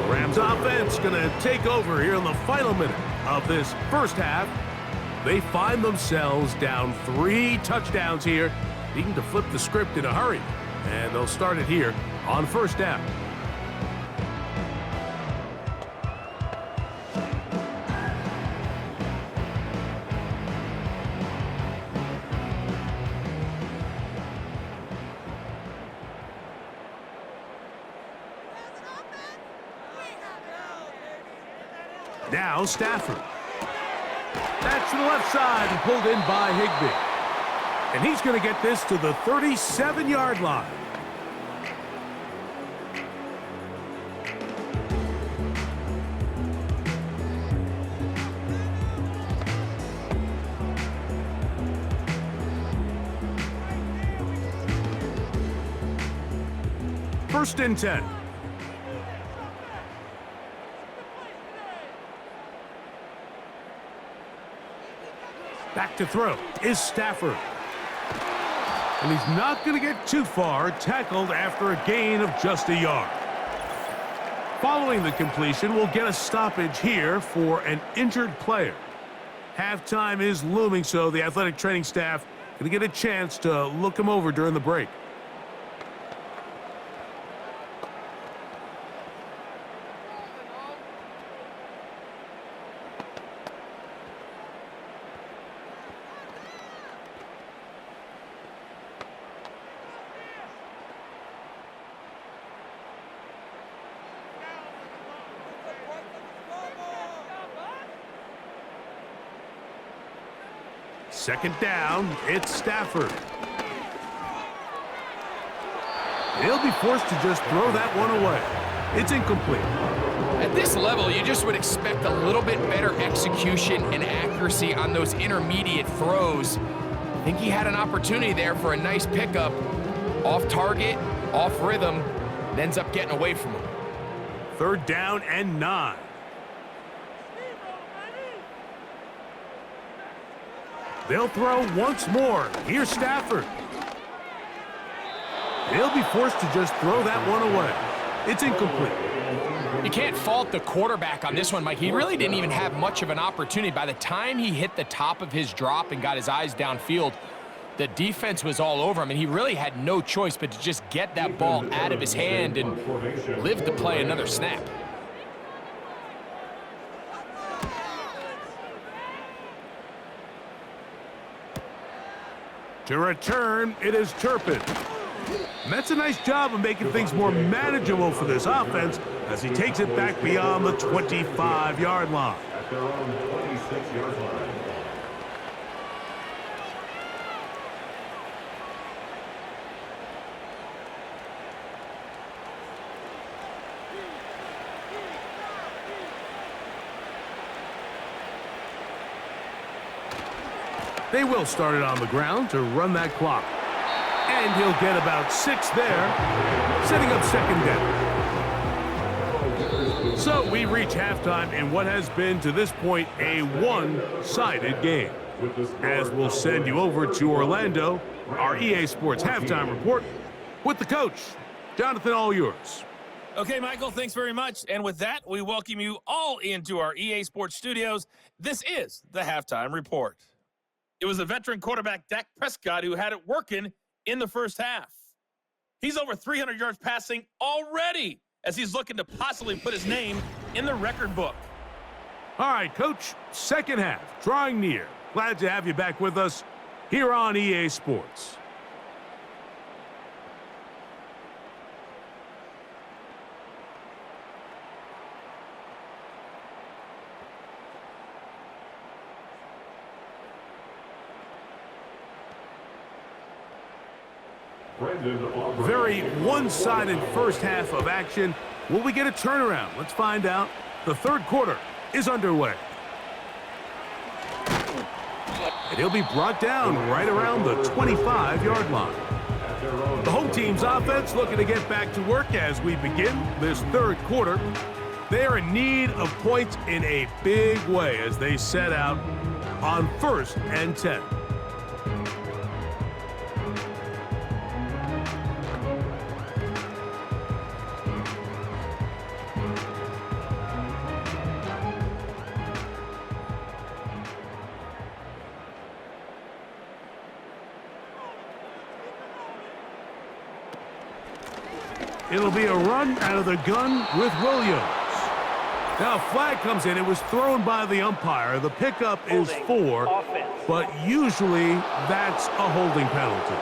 Rams offense going to take over here in the final minute of this first half. They find themselves down 3 touchdowns here, needing to flip the script in a hurry. And they'll start it here on first down. Now Stafford. That's to the left side and pulled in by Higbee. And he's going to get this to the 37-yard line. First and 10. Back to throw is Stafford. And he's not going to get too far, tackled after a gain of just a yard. Following the completion, we'll get a stoppage here for an injured player. Halftime is looming, so the athletic training staff going to get a chance to look him over during the break. Second down, it's Stafford. He'll be forced to just throw that one away. It's incomplete. At this level, you just would expect a little bit better execution and accuracy on those intermediate throws. I think he had an opportunity there for a nice pickup. Off target, off rhythm, and ends up getting away from him. Third down and 9. They'll throw once more. Here's Stafford. He'll be forced to just throw that one away. It's incomplete. You can't fault the quarterback on this one, Mike. He really didn't even have much of an opportunity. By the time he hit the top of his drop and got his eyes downfield, the defense was all over him, and he really had no choice but to just get that ball out of his hand and live to play another snap. To return, it is Turpin. And that's a nice job of making things more manageable for this offense as he takes it back beyond the 25-yard line. At their own 26-yard line. They will start it on the ground to run that clock. And he'll get about 6 there, setting up second down. So we reach halftime in what has been, to this point, a one-sided game. As we'll send you over to Orlando, our EA Sports halftime report with the coach. Jonathan, all yours. Okay, Michael, thanks very much. And with that, we welcome you all into our EA Sports studios. This is the halftime report. It was a veteran quarterback, Dak Prescott, who had it working in the first half. He's over 300 yards passing already as he's looking to possibly put his name in the record book. All right, Coach, second half, drawing near. Glad to have you back with us here on EA Sports. Very one-sided first half of action. Will we get a turnaround? Let's find out. The third quarter is underway. And he'll be brought down right around the 25-yard line. The home team's offense looking to get back to work as we begin this third quarter. They are in need of points in a big way as they set out on 1st and 10. It'll be a run out of the gun with Williams. Now a flag comes in. It was thrown by the umpire. The pickup is 4, but usually that's a holding penalty.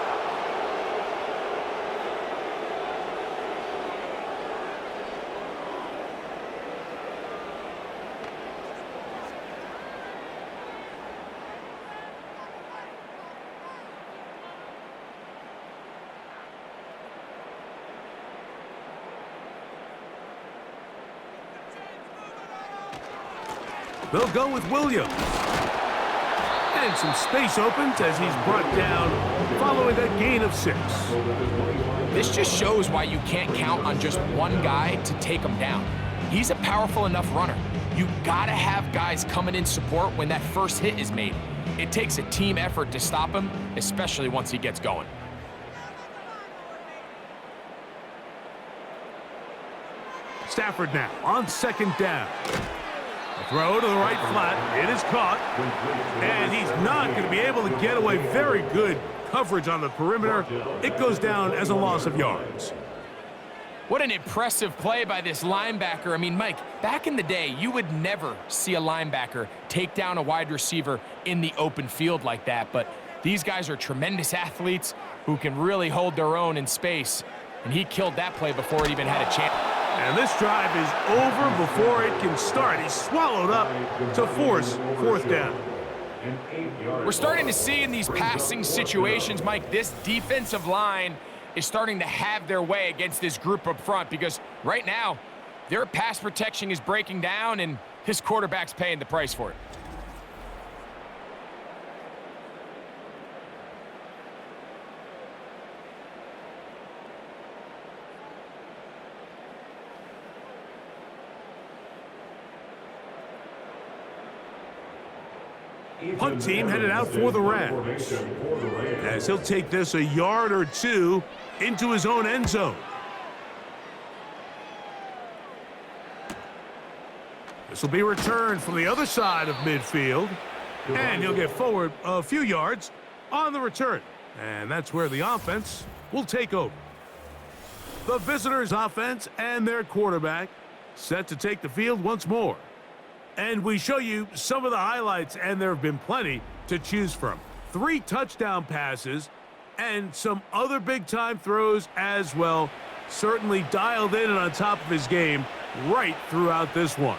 They'll go with Williams. And some space opens as he's brought down following a gain of 6. This just shows why you can't count on just one guy to take him down. He's a powerful enough runner. You gotta have guys coming in support when that first hit is made. It takes a team effort to stop him, especially once he gets going. Stafford now on 2nd down. Throw to the right flat. It is caught. And he's not going to be able to get away. Very good coverage on the perimeter. It goes down as a loss of yards. What an impressive play by this linebacker. I mean, Mike, back in the day, you would never see a linebacker take down a wide receiver in the open field like that. But these guys are tremendous athletes who can really hold their own in space. And he killed that play before it even had a chance. And this drive is over before it can start. He's swallowed up to force 4th down. We're starting to see in these passing situations, Mike, this defensive line is starting to have their way against this group up front because right now, their pass protection is breaking down and his quarterback's paying the price for it. Punt team headed out for the Rams as he'll take this a yard or 2 into his own end zone. This will be returned from the other side of midfield, and he'll get forward a few yards on the return, and that's where the offense will take over. The visitors' offense and their quarterback set to take the field once more. And we show you some of the highlights, and there have been plenty to choose from. 3 touchdown passes and some other big-time throws as well. Certainly dialed in and on top of his game right throughout this one.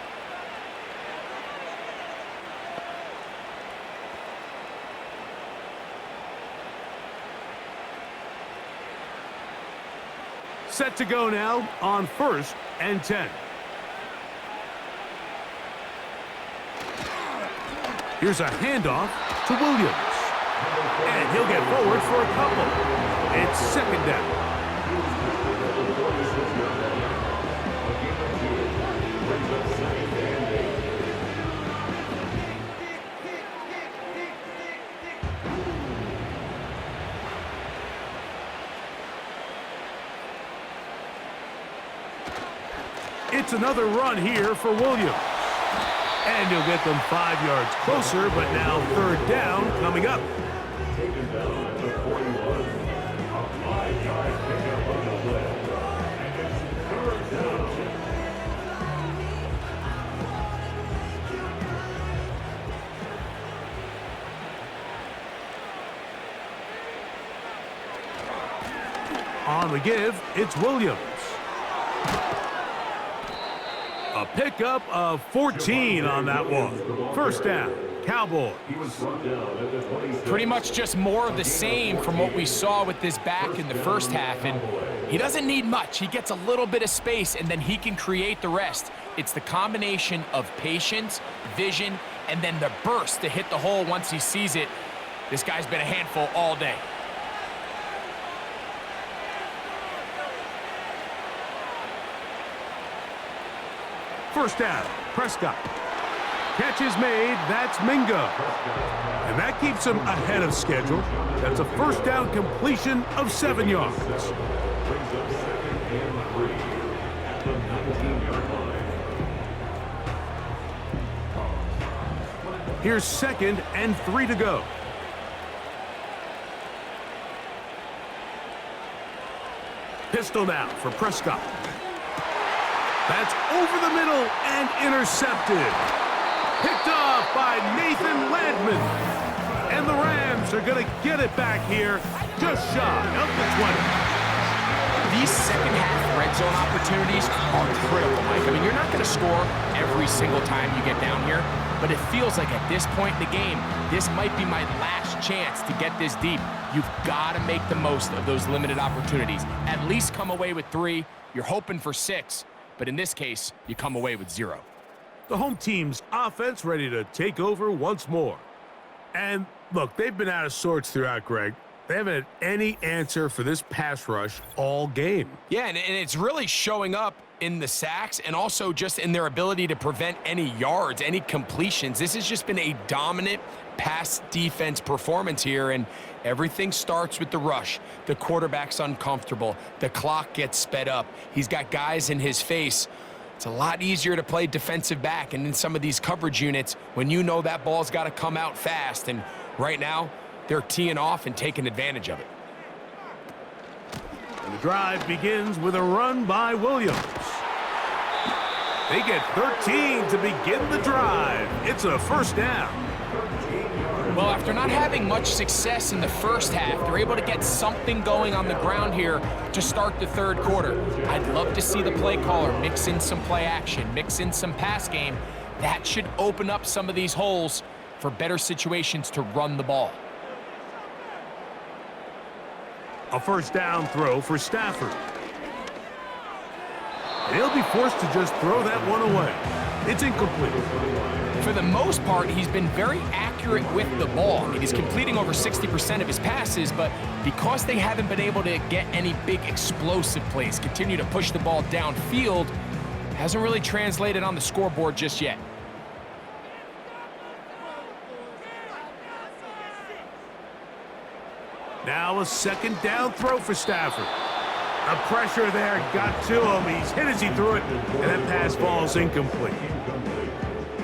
Set to go now on 1st and 10. Here's a handoff to Williams. And he'll get forward for a couple. It's 2nd down. It's another run here for Williams. And he'll get them 5 yards closer, but now 3rd down coming up. Taken down at the 41. A 5-yard pickup of On the give, it's Williams. A pickup of 14 on that one. First down, Cowboys. Pretty much just more of the same from what we saw with this back in the first half, and he doesn't need much. He gets a little bit of space, and then he can create the rest. It's the combination of patience, vision, and then the burst to hit the hole once he sees it. This guy's been a handful all day. First down, Prescott. Catch is made, that's Mingo. And that keeps him ahead of schedule. That's a first down completion of 7 yards. Brings up 2nd and 3 at the 19-yard line. Here's 2nd and 3 to go. Pistol now for Prescott. That's over the middle and intercepted. Picked off by Nathan Landman. And the Rams are going to get it back here just shy of the 20. These second-half red zone opportunities are critical, Mike. I mean, you're not going to score every single time you get down here, but it feels like at this point in the game, this might be my last chance to get this deep. You've got to make the most of those limited opportunities. At least come away with 3. You're hoping for 6. But in this case, you come away with 0. The home team's offense ready to take over once more. And look, they've been out of sorts throughout, Greg. They haven't had any answer for this pass rush all game. Yeah, and it's really showing up in the sacks and also just in their ability to prevent any yards, any completions. This has just been a dominant pass defense performance here, and everything starts with the rush. The quarterback's uncomfortable. The clock gets sped up. He's got guys in his face. It's a lot easier to play defensive back, and in some of these coverage units, when you know that ball's got to come out fast, and right now, they're teeing off and taking advantage of it. And the drive begins with a run by Williams. They get 13 to begin the drive. It's a first down. Well, after not having much success in the first half, they're able to get something going on the ground here to start the third quarter. I'd love to see the play caller mix in some play action, mix in some pass game. That should open up some of these holes for better situations to run the ball. A first down throw for Stafford. And he'll be forced to just throw that one away. It's incomplete. For the most part, he's been very accurate with the ball. I mean, he's completing over 60% of his passes, but because they haven't been able to get any big explosive plays, continue to push the ball downfield, hasn't really translated on the scoreboard just yet. Now a second down throw for Stafford. The pressure there got to him. He's hit as he threw it, and that pass falls incomplete.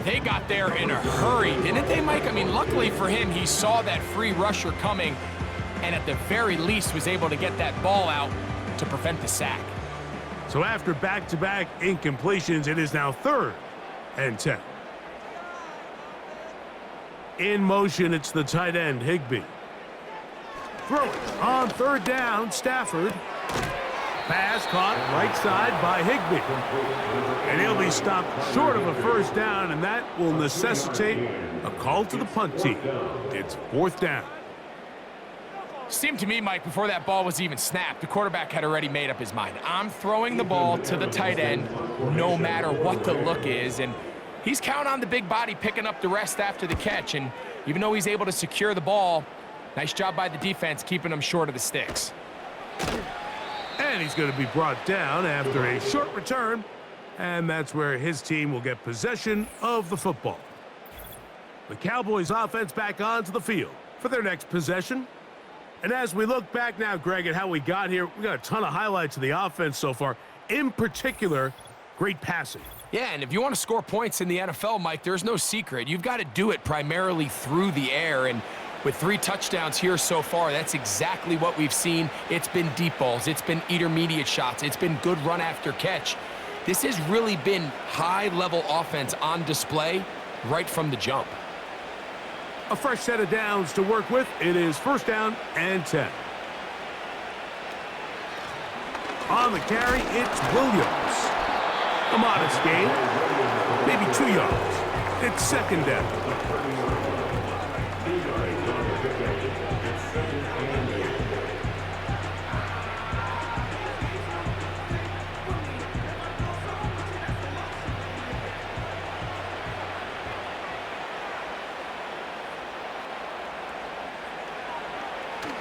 They got there in a hurry, didn't they, Mike? I mean, luckily for him, he saw that free rusher coming, and at the very least was able to get that ball out to prevent the sack. So after back-to-back incompletions, it is now 3rd and 10. In motion, it's the tight end, Higbee. Throw it on 3rd down, Stafford. Pass caught right side by Higbee. And he'll be stopped short of a first down, and that will necessitate a call to the punt team. It's 4th down. Seemed to me, Mike, before that ball was even snapped, the quarterback had already made up his mind. I'm throwing the ball to the tight end no matter what the look is, and he's counting on the big body picking up the rest after the catch, and even though he's able to secure the ball, nice job by the defense keeping him short of the sticks. And he's going to be brought down after a short return, and that's where his team will get possession of the football. The Cowboys offense back onto the field for their next possession. And as we look back now, Greg, at how we got here, we got a ton of highlights of the offense so far. In particular, great passing. Yeah, and if you want to score points in the NFL, Mike, there's no secret. You've got to do it primarily through the air, and with 3 touchdowns here so far, that's exactly what we've seen. It's been deep balls. It's been intermediate shots. It's been good run after catch. This has really been high-level offense on display right from the jump. A fresh set of downs to work with. It is 1st down and 10. On the carry, it's Williams. A modest gain, maybe 2 yards. It's second down.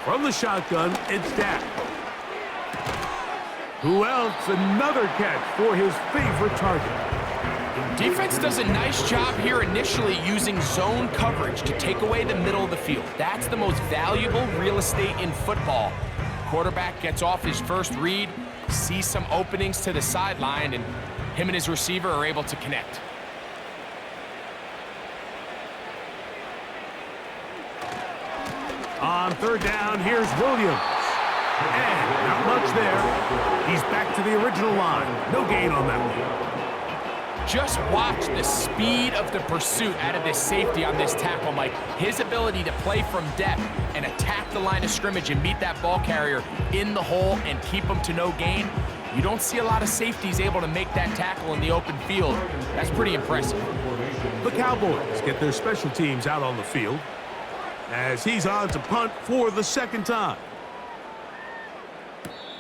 From the shotgun, it's Dak. Who else? Another catch for his favorite target. Defense does a nice job here initially using zone coverage to take away the middle of the field. That's the most valuable real estate in football. Quarterback gets off his first read, sees some openings to the sideline, and him and his receiver are able to connect. On third down, here's Williams. And not much there. He's back to the original line. No gain on that one. Just watch the speed of the pursuit out of this safety on this tackle, Mike. His ability to play from depth and attack the line of scrimmage and meet that ball carrier in the hole and keep him to no gain. You don't see a lot of safeties able to make that tackle in the open field. That's pretty impressive. The Cowboys get their special teams out on the field as he's on to punt for the second time.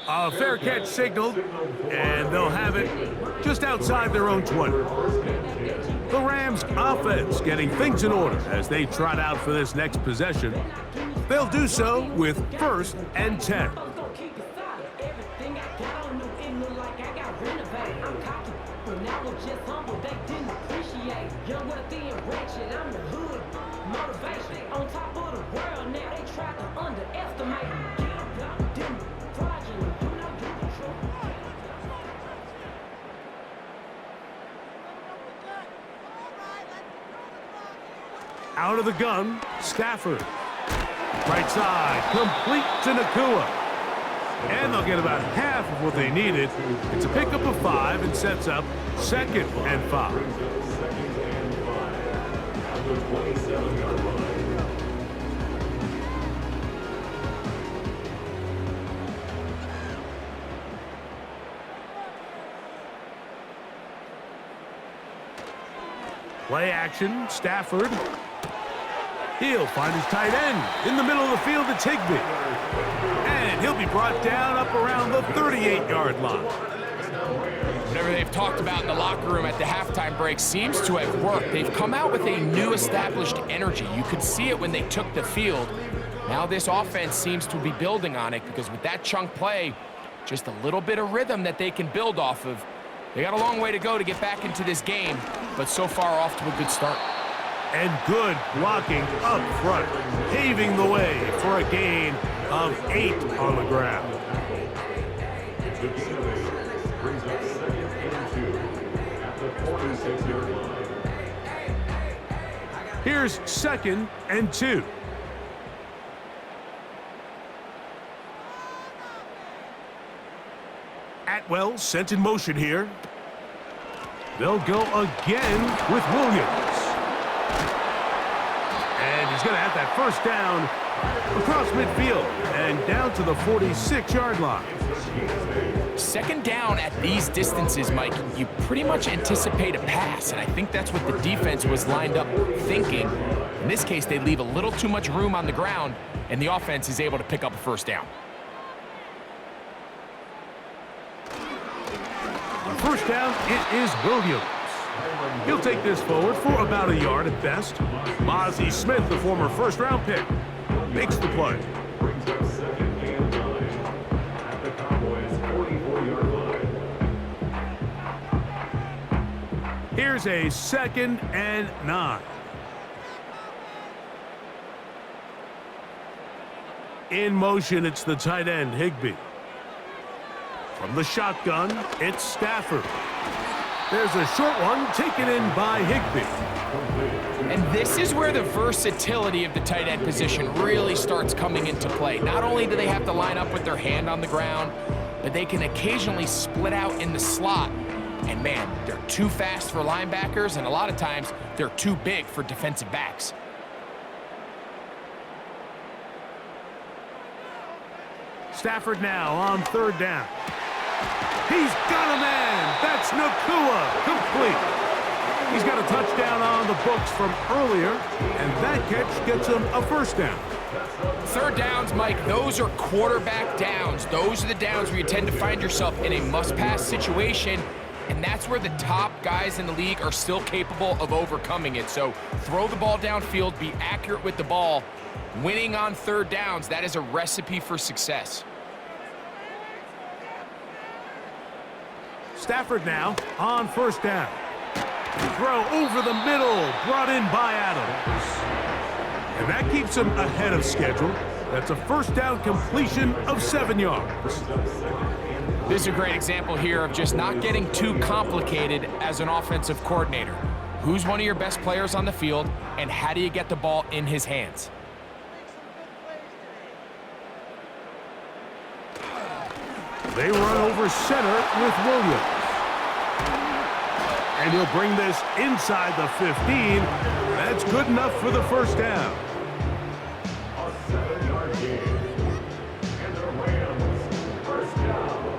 A fair catch signaled, and they'll have it just outside their own 20. The Rams offense getting things in order as they trot out for this next possession. They'll do so with 1st and 10. Out of the gun, Stafford. Right side, complete to Nakua. And they'll get about half of what they needed. It's a pickup of 5 and sets up 2nd and 5. Play action, Stafford. He'll find his tight end in the middle of the field. It's Higbee. And he'll be brought down up around the 38-yard line. Whatever they've talked about in the locker room at the halftime break seems to have worked. They've come out with a new established energy. You could see it when they took the field. Now this offense seems to be building on it because with that chunk play, just a little bit of rhythm that they can build off of. They got a long way to go to get back into this game, but so far off to a good start. And good blocking up front, paving the way for a gain of 8 on the ground. Brings up 2nd and 2 at the 46-yard line. Here's 2nd and 2. Atwell sent in motion here. They'll go again with Williams. And he's going to have that first down across midfield and down to the 46-yard line. 2nd down at these distances, Mike, you pretty much anticipate a pass, and I think that's what the defense was lined up thinking. In this case, they leave a little too much room on the ground, and the offense is able to pick up a first down. On first down, it is Williams. He'll take this forward for about a yard at best. Mozzie Smith, the former first-round pick, makes the play. Brings up 2nd and 9 at the Cowboys' 44-yard line. Here's a 2nd and 9. In motion, it's the tight end, Higbee. From the shotgun, it's Stafford. There's a short one taken in by Higbee. And this is where the versatility of the tight end position really starts coming into play. Not only do they have to line up with their hand on the ground, but they can occasionally split out in the slot. And man, they're too fast for linebackers, and a lot of times they're too big for defensive backs. Stafford now on 3rd down. He's got a man. That's Nakua, complete. He's got a touchdown on the books from earlier, and that catch gets him a first down. Third downs, Mike, those are quarterback downs. Those are the downs where you tend to find yourself in a must-pass situation, and that's where the top guys in the league are still capable of overcoming it. So throw the ball downfield, be accurate with the ball. Winning on third downs, that is a recipe for success. Stafford now on first down. Throw over the middle, brought in by Adams. And that keeps him ahead of schedule. That's a first down completion of 7 yards. This is a great example here of just not getting too complicated as an offensive coordinator. Who's one of your best players on the field, and how do you get the ball in his hands? They run over center with Williams. And he'll bring this inside the 15. That's good enough for the first down. A 7-yard gain. And the Rams, first down.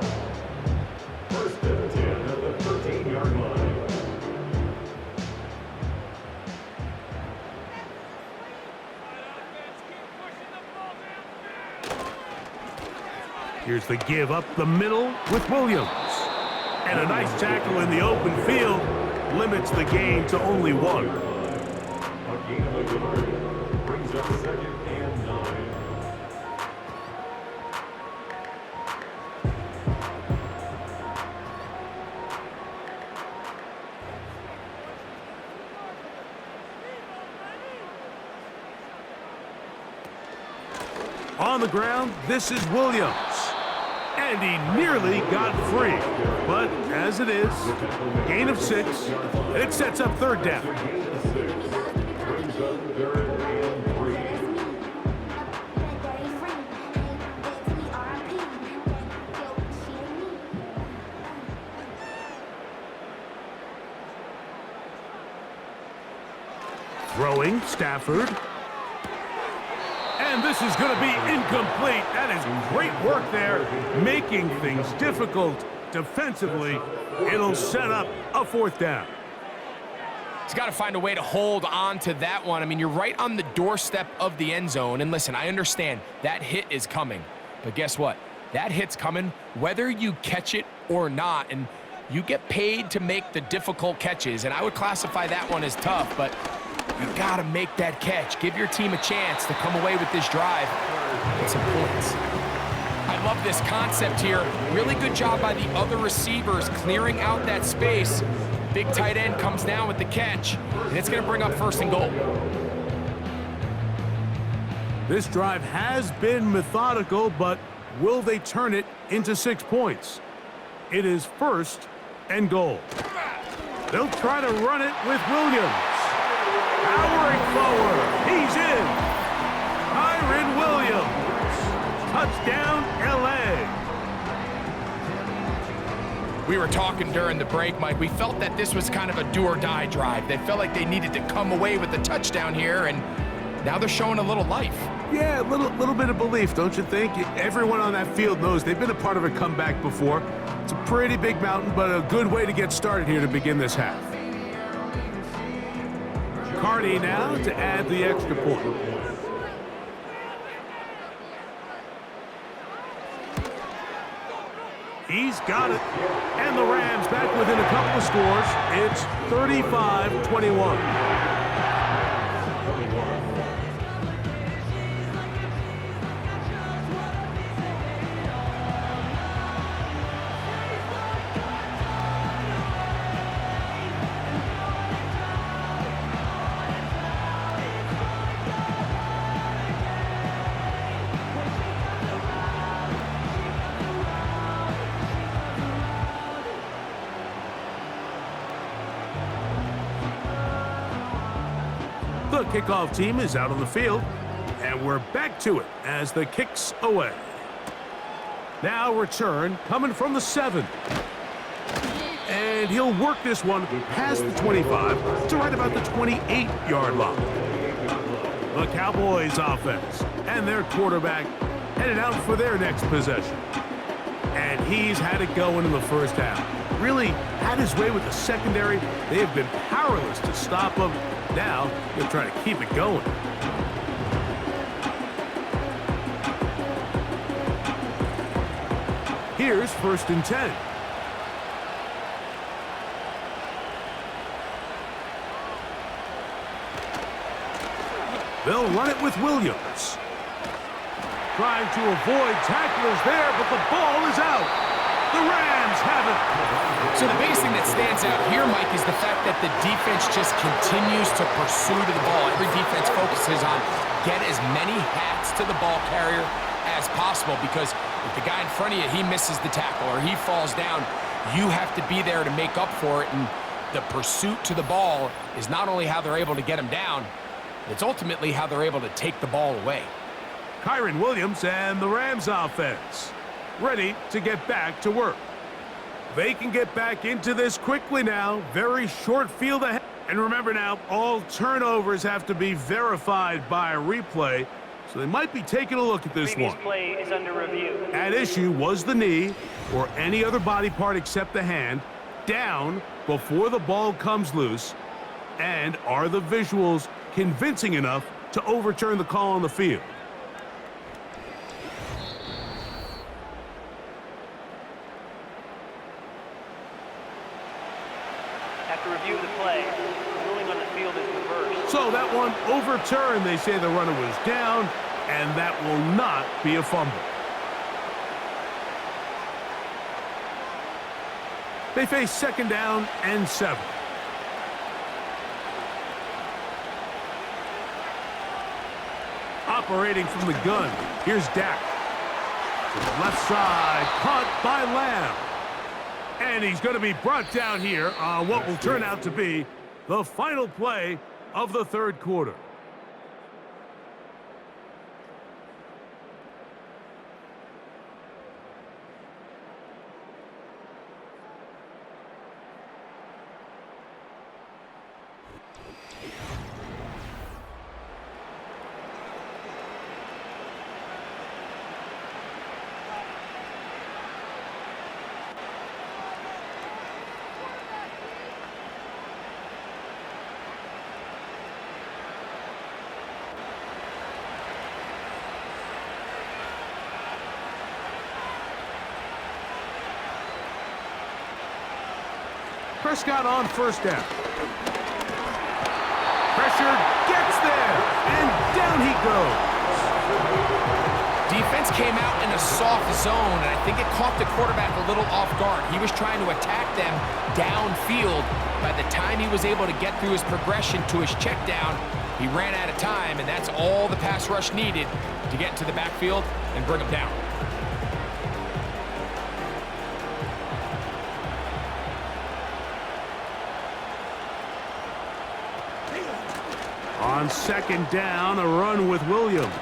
First and 10 at the 13-yard line. Here's the give up the middle with Williams. And a nice tackle in the open field limits the gain to only 1. A gain of a yard brings up 2nd and 9. On the ground, this is Williams. And he nearly got free. But as it is, gain of 6, and it sets up third down. Gain of 6 brings up 3rd and 3. Throwing, Stafford. And this is going to be incomplete. That is great work there, making things difficult defensively. It'll set up a fourth down. He's got to find a way to hold on to that one. I mean, you're right on the doorstep of the end zone. And listen, I understand that hit is coming. But guess what? That hit's coming whether you catch it or not. And you get paid to make the difficult catches. And I would classify that one as tough, but you got to make that catch. Give your team a chance to come away with this drive and some points. I love this concept here. Really good job by the other receivers clearing out that space. Big tight end comes down with the catch, and it's going to bring up 1st and goal. This drive has been methodical, but will they turn it into 6 points? It is 1st and goal. They'll try to run it with Williams. Powering forward, he's in. Kyren Williams, touchdown, LA. We were talking during the break, Mike. We felt that this was kind of a do-or-die drive. They felt like they needed to come away with the touchdown here, and now they're showing a little life. Yeah, a little bit of belief, don't you think? Everyone on that field knows they've been a part of a comeback before. It's a pretty big mountain, but a good way to get started here to begin this half. Carney now to add the extra point. He's got it. And the Rams back within a couple of scores. It's 35-21. The kickoff team is out on the field, and we're back to it as the kick's away. Now return coming from the 7. And he'll work this one past the 25 to right about the 28-yard line. The Cowboys offense and their quarterback headed out for their next possession. and he's had it going in the first half. Really had his way with the secondary. They have been powerless to stop him. Now he'll try to keep it going. Here's 1st and 10. They'll run it with Williams. Trying to avoid tacklers there, but the ball is out. The Rams have it. So the biggest thing that stands out here, Mike, is the fact that the defense just continues to pursue to the ball. Every defense focuses on get as many hats to the ball carrier as possible, because if the guy in front of you, he misses the tackle or he falls down, you have to be there to make up for it. And the pursuit to the ball is not only how they're able to get him down, it's ultimately how they're able to take the ball away. Kyron Williams and the Rams offense ready to get back to work. They can get back into this quickly now. Very short field ahead. And remember now, all turnovers have to be verified by a replay, so they might be taking a look at this Previous one. play is under review. At issue was the knee or any other body part except the hand down before the ball comes loose. And are the visuals convincing enough to overturn the call on the field? After review of the play, the ruling on the field is reversed. So that one overturned. They say the runner was down, and that will not be a fumble. They face 2nd down and 7. Operating from the gun, here's Dak. To the left side, caught by Lamb. And he's going to be brought down here on what will turn out to be the final play of the 3rd quarter. Prescott on 1st down. Pressure gets there, and down he goes. Defense came out in a soft zone, and I think it caught the quarterback a little off guard. He was trying to attack them downfield. By the time he was able to get through his progression to his check down, he ran out of time, and that's all the pass rush needed to get into the backfield and bring him down. On 2nd down, a run with Williams.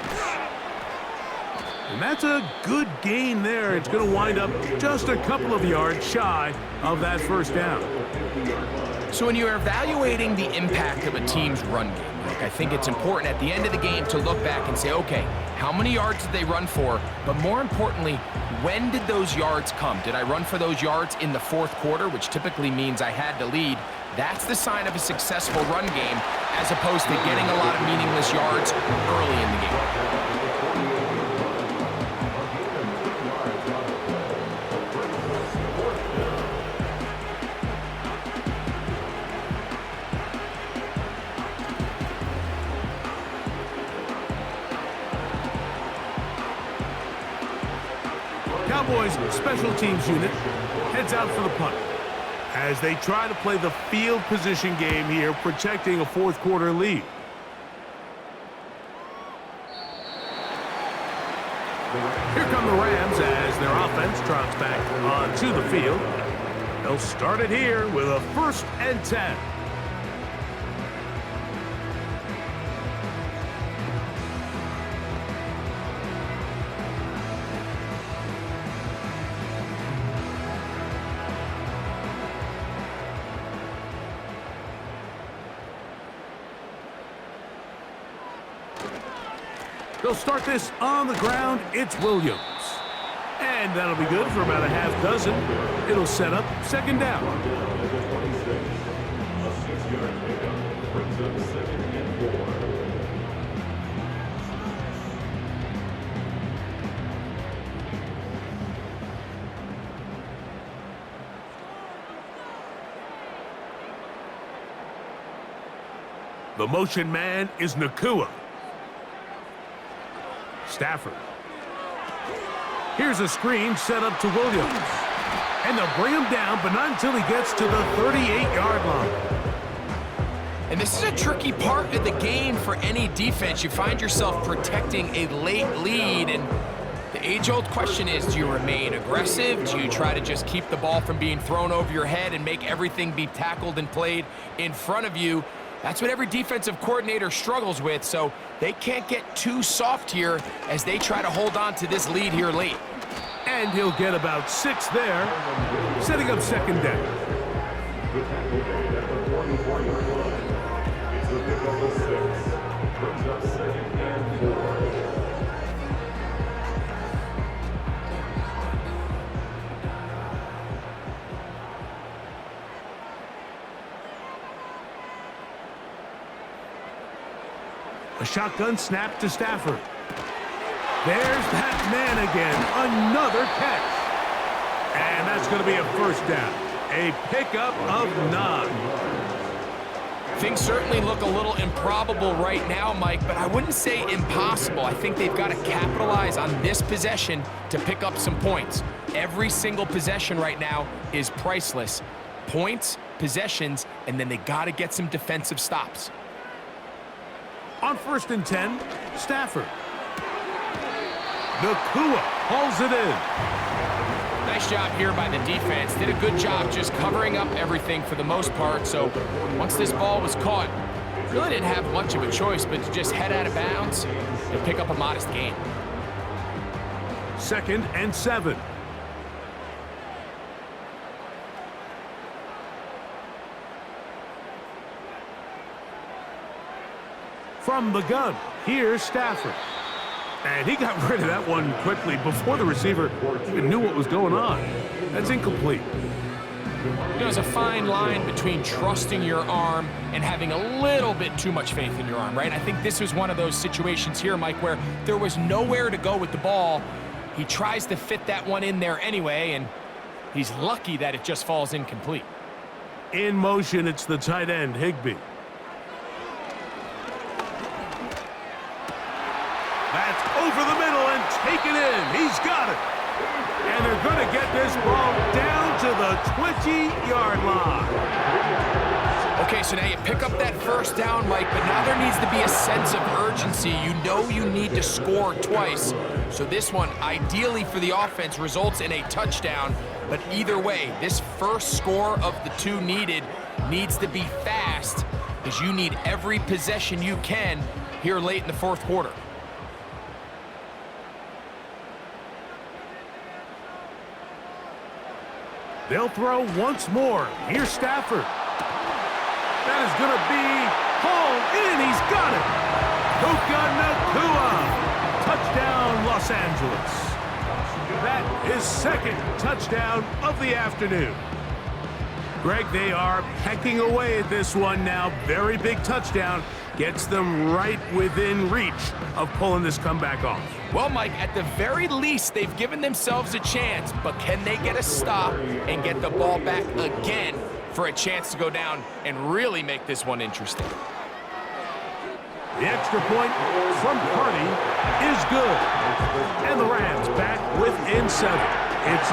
And that's a good gain there. It's going to wind up just a couple of yards shy of that 1st down. So when you're evaluating the impact of a team's run game, I think it's important at the end of the game to look back and say, okay, how many yards did they run for? But more importantly, when did those yards come? Did I run for those yards in the 4th quarter, which typically means I had to lead? That's the sign of a successful run game, as opposed to getting a lot of meaningless yards early in the game. Cowboys special teams unit heads out for the punt as they try to play the field position game here, protecting a 4th quarter lead. Here come the Rams as their offense trots back onto the field. They'll start it here with a 1st and 10. They'll start this on the ground. It's Williams. And that'll be good for about a half dozen. It'll set up second down. A 6-yard pickup brings up second and 4. The motion man is Nakua. Stafford. Here's a screen set up to Williams. And they'll bring him down, but not until he gets to the 38-yard line. And this is a tricky part of the game for any defense. You find yourself protecting a late lead, and the age-old question is, do you remain aggressive? Do you try to just keep the ball from being thrown over your head and make everything be tackled and played in front of you? That's what every defensive coordinator struggles with, so they can't get too soft here as they try to hold on to this lead here late. And he'll get about 6 there, setting up second down. The tackle made at the 44-yard line. It's a pickup of 6. Brings up second and 4. A shotgun snap to Stafford. There's that man again. Another catch. And that's going to be a first down. A pickup of 9. Things certainly look a little improbable right now, Mike, but I wouldn't say impossible. I think they've got to capitalize on this possession to pick up some points. Every single possession right now is priceless. Points, possessions, and then they got to get some defensive stops. On 1st and 10, Stafford. Nakua hauls it in. Nice job here by the defense. Did a good job just covering up everything for the most part. So once this ball was caught, really didn't have much of a choice but to just head out of bounds and pick up a modest gain. 2nd and 7. From the gun, here's Stafford. And he got rid of that one quickly before the receiver even knew what was going on. That's incomplete. You know, there's a fine line between trusting your arm and having a little bit too much faith in your arm, right? I think this was one of those situations here, Mike, where there was nowhere to go with the ball. He tries to fit that one in there anyway, and he's lucky that it just falls incomplete. In motion, it's the tight end, Higbee. That's over the middle and taken in. He's got it. And they're going to get this ball down to the 20-yard line. Okay, so now you pick up that first down, Mike, but now there needs to be a sense of urgency. You know you need to score twice. So this one, ideally for the offense, results in a touchdown. But either way, this first score of the 2 needed needs to be fast, because you need every possession you can here late in the 4th quarter. They'll throw once more. Here's Stafford. That is going to be hauled in. He's got it. Puka Nakua. Touchdown, Los Angeles. That is 2nd touchdown of the afternoon. Greg, they are pecking away at this one now. Very big touchdown. Gets them right within reach of pulling this comeback off. Well, Mike, at the very least, they've given themselves a chance, but can they get a stop and get the ball back again for a chance to go down and really make this one interesting? The extra point from Carney is good. And the Rams back within 7. It's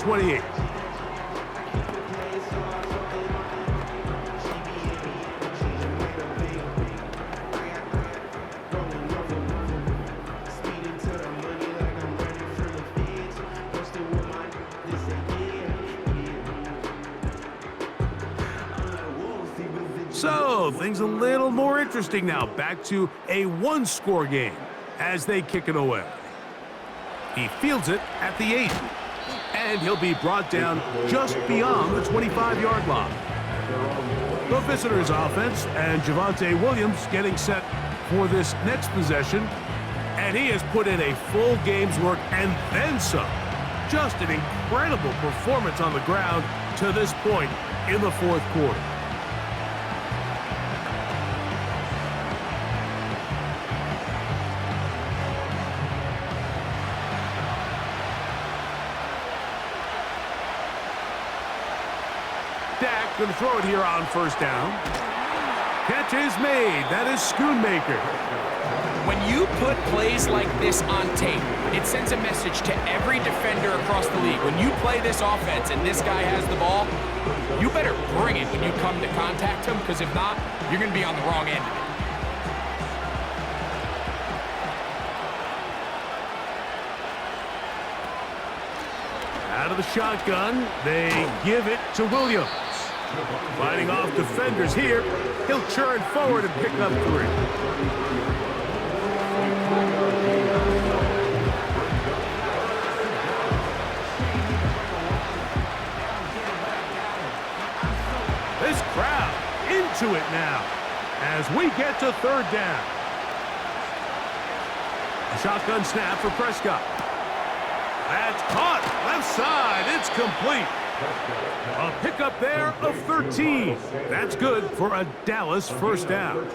35-28. So, things a little more interesting now. Back to a 1-score game as they kick it away. He fields it at the 8. And he'll be brought down just beyond the 25-yard line. The visitors' offense and Javonte Williams getting set for this next possession And he has put in a full game's work and then some. Just an incredible performance on the ground to this point in the fourth quarter. Dak going to throw it here on first down. Catch is made. That is Schoonmaker. When you put plays like this on tape, it sends a message to every defender across the league. When you play this offense and this guy has the ball, you better bring it when you come to contact him, because if not, you're going to be on the wrong end of it. Out of the shotgun, they give it to Williams. Fighting off defenders here, he'll churn forward and pick up 3. This crowd into it now as we get to third down. A shotgun snap for Prescott. That's caught. Left side. It's complete. A pickup there of 13. That's good for a Dallas first down.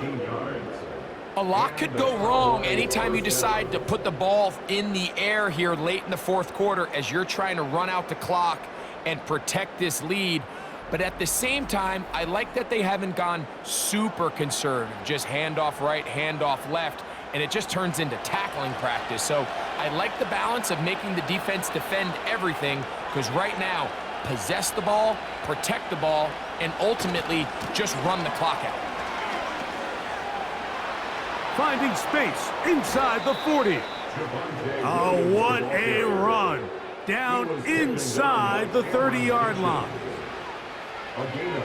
A lot could go wrong anytime you decide to put the ball in the air here late in the fourth quarter as you're trying to run out the clock and protect this lead. But at the same time, I like that they haven't gone super conservative, just handoff right, handoff left, and it just turns into tackling practice. So I like the balance of making the defense defend everything, because right now, possess the ball, protect the ball, and ultimately just run the clock out. Finding space inside the 40. Oh, what a run. Down inside the 30-yard line.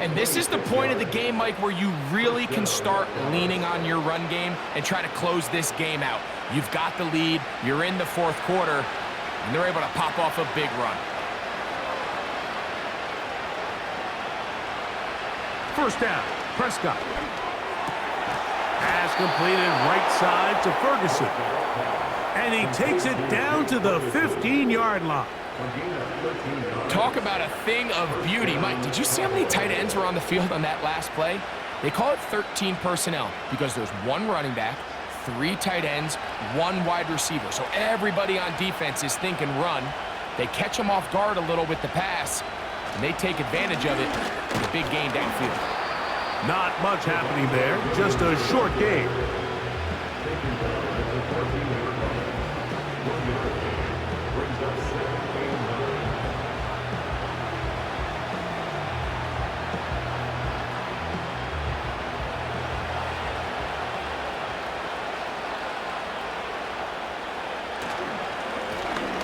And this is the point of the game, Mike, where you really can start leaning on your run game and try to close this game out. You've got the lead, you're in the fourth quarter, and they're able to pop off a big run. First down, Prescott. Pass completed right side to Ferguson. And he takes it down to the 15-yard line. Talk about a thing of beauty. Mike, did you see how many tight ends were on the field on that last play? They call it 13 personnel because there's 1 running back, 3 tight ends, 1 wide receiver. So everybody on defense is thinking run. They catch them off guard a little with the pass, and they take advantage of it with a big gain downfield. Not much happening there, just a short gain.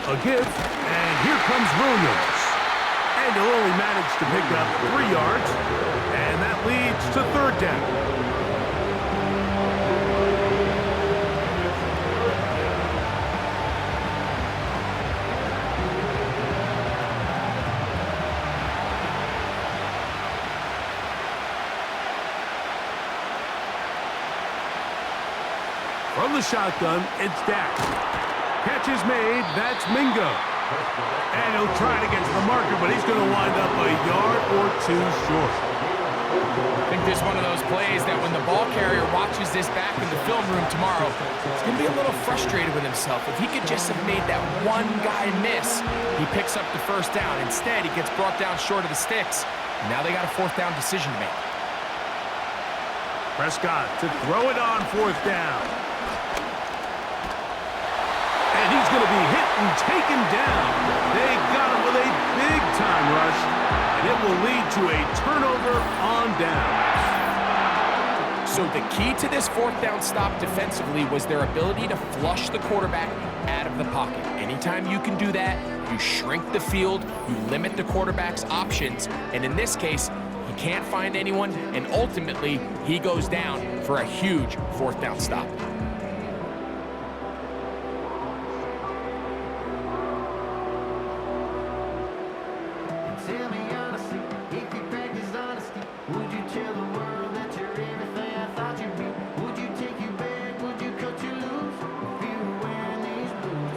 A give, and here comes Williams. And he'll only manage to pick up 3 yards, and that leads to third down. From the shotgun, it's Dak. Catch is made. That's Mingo. And he'll try to get to the marker, but he's going to wind up a yard or 2 short. I think this is one of those plays that when the ball carrier watches this back in the film room tomorrow, he's going to be a little frustrated with himself. If he could just have made that one guy miss, he picks up the first down. Instead, he gets brought down short of the sticks. And now they got a fourth down decision to make. Prescott to throw it on fourth down. And he's going to be hit and taken down. They got him with a big-time rush, and it will lead to a turnover on down. So the key to this fourth down stop defensively was their ability to flush the quarterback out of the pocket. Anytime you can do that, you shrink the field, you limit the quarterback's options, and in this case, he can't find anyone, and ultimately, he goes down for a huge fourth down stop.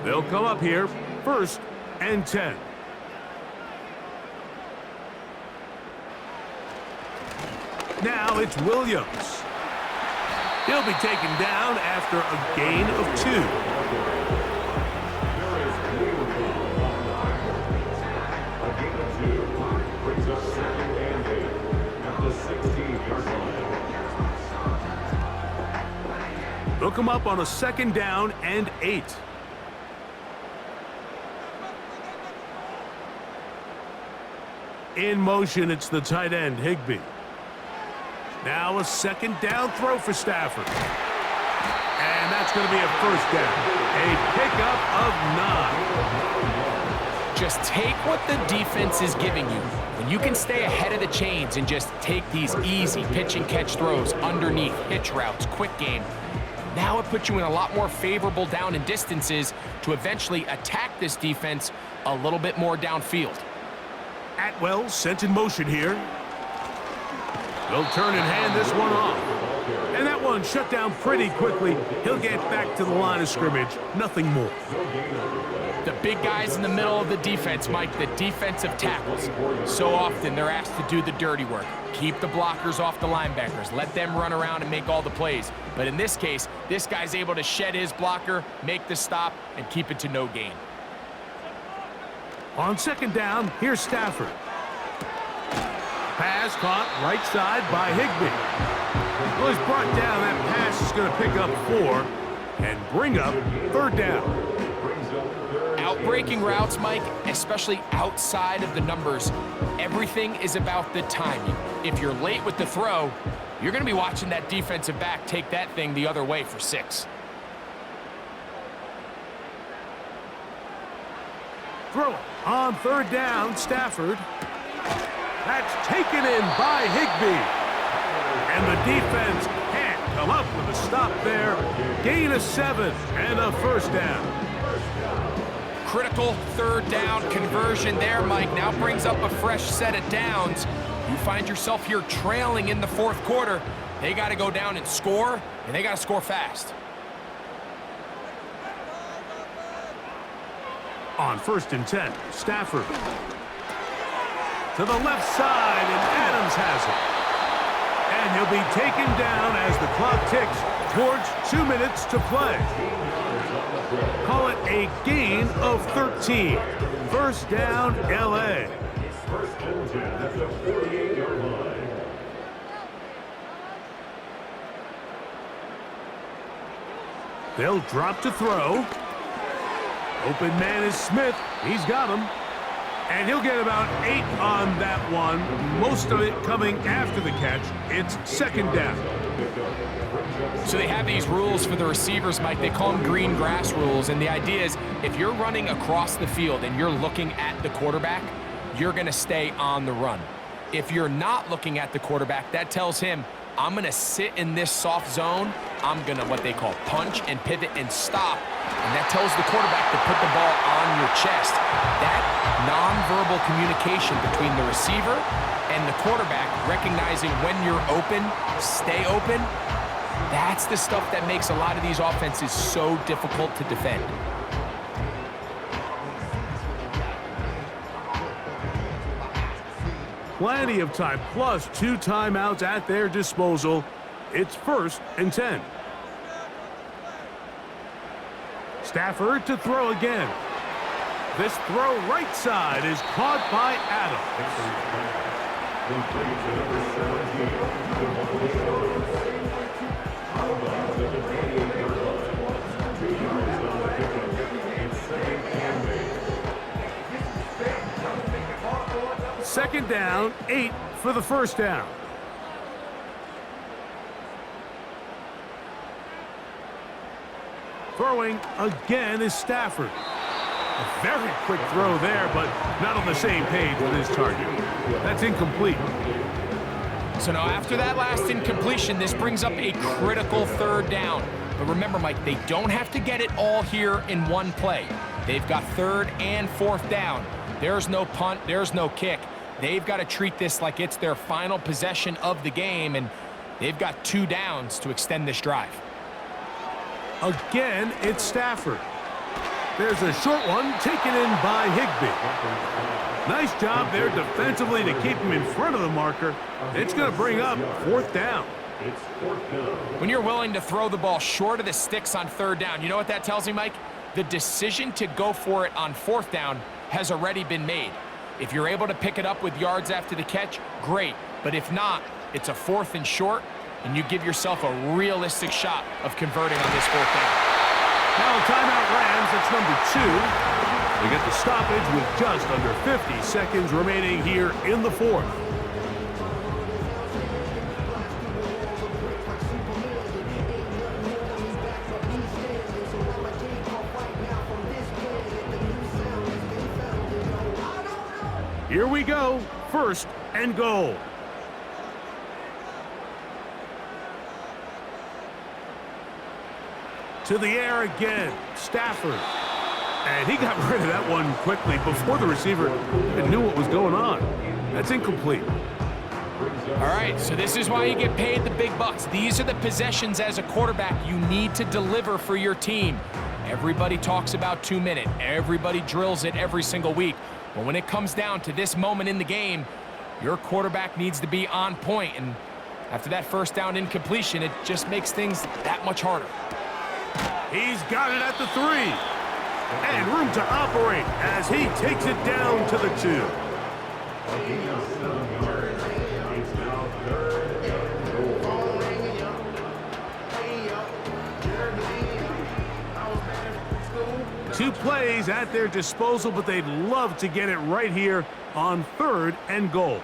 They'll come up here, 1st and 10. Now it's Williams. He'll be taken down after a gain of 2. They'll come up on a 2nd down and 8. In motion, it's the tight end, Higbee. Now a 2nd down throw for Stafford. And that's going to be a 1st down. A pickup of 9. Just take what the defense is giving you. When you can stay ahead of the chains and just take these easy pitch and catch throws underneath, hitch routes, quick game, now it puts you in a lot more favorable down and distances to eventually attack this defense a little bit more downfield. Atwell sent in motion here. They'll turn and hand this one off. And that one shut down pretty quickly. He'll get back to the line of scrimmage. Nothing more. The big guys in the middle of the defense, Mike, the defensive tackles. So often they're asked to do the dirty work. Keep the blockers off the linebackers. Let them run around and make all the plays. But in this case, this guy's able to shed his blocker, make the stop, and keep it to no gain. On 2nd down, here's Stafford. Pass caught right side by Higbee. Well, he's brought down. That pass is going to pick up 4 and bring up 3rd down. Outbreaking routes, Mike, especially outside of the numbers, everything is about the timing. If you're late with the throw, you're going to be watching that defensive back take that thing the other way for 6. Throw it on 3rd down, Stafford. That's taken in by Higbee. And the defense can't come up with a stop there. Gain of 7 and a 1st down. Critical 3rd down conversion there, Mike. Now brings up a fresh set of downs. You find yourself here trailing in the 4th quarter. They got to go down and score, and they got to score fast. On 1st and 10, Stafford. To the left side, and Adams has it. And he'll be taken down as the clock ticks towards 2 minutes to play. Call it a gain of 13. 1st down, L.A. 1st and 10 at the 48-yard line. They'll drop to throw. Open man is Smith. He's got him. And he'll get about 8 on that one. Most of it coming after the catch. It's 2nd down. So they have these rules for the receivers, Mike. They call them green grass rules. And the idea is if you're running across the field and you're looking at the quarterback, you're going to stay on the run. If you're not looking at the quarterback, that tells him, I'm going to sit in this soft zone. I'm going to what they call punch and pivot and stop. And that tells the quarterback to put the ball on your chest. That nonverbal communication between the receiver and the quarterback, recognizing when you're open, stay open, that's the stuff that makes a lot of these offenses so difficult to defend. Plenty of time, plus 2 timeouts at their disposal. It's 1st and 10. Stafford to throw again. This throw right side is caught by Adams. Second down, 8 for the 1st down. Throwing again is Stafford. A very quick throw there, but not on the same page with his target. That's incomplete. So now after that last incompletion, this brings up a critical 3rd down. But remember, Mike, they don't have to get it all here in one play. They've got 3rd and 4th down. There's no punt, there's no kick. They've got to treat this like it's their final possession of the game, and they've got 2 downs to extend this drive. Again, it's Stafford. There's a short one taken in by Higbee. Nice job there defensively to keep him in front of the marker. It's going to bring up 4th down. It's 4th down. When you're willing to throw the ball short of the sticks on 3rd down, you know what that tells me, Mike? The decision to go for it on 4th down has already been made. If you're able to pick it up with yards after the catch, great. But if not, it's a 4th and short, and you give yourself a realistic shot of converting on this 4th down. Now timeout Rams, it's number 2. We get the stoppage with just under 50 seconds remaining here in the 4th. Here we go, 1st and goal. To the air again, Stafford. And he got rid of that one quickly before the receiver even knew what was going on. That's incomplete. All right, so this is why you get paid the big bucks. These are the possessions as a quarterback you need to deliver for your team. Everybody talks about 2-minute. Everybody drills it every single week. But when it comes down to this moment in the game, your quarterback needs to be on point. And after that 1st down incompletion, it just makes things that much harder. He's got it at the 3. And room to operate as he takes it down to the 2. It's now 3rd and goal. 2 plays at their disposal, but they'd love to get it right here on 3rd and goal.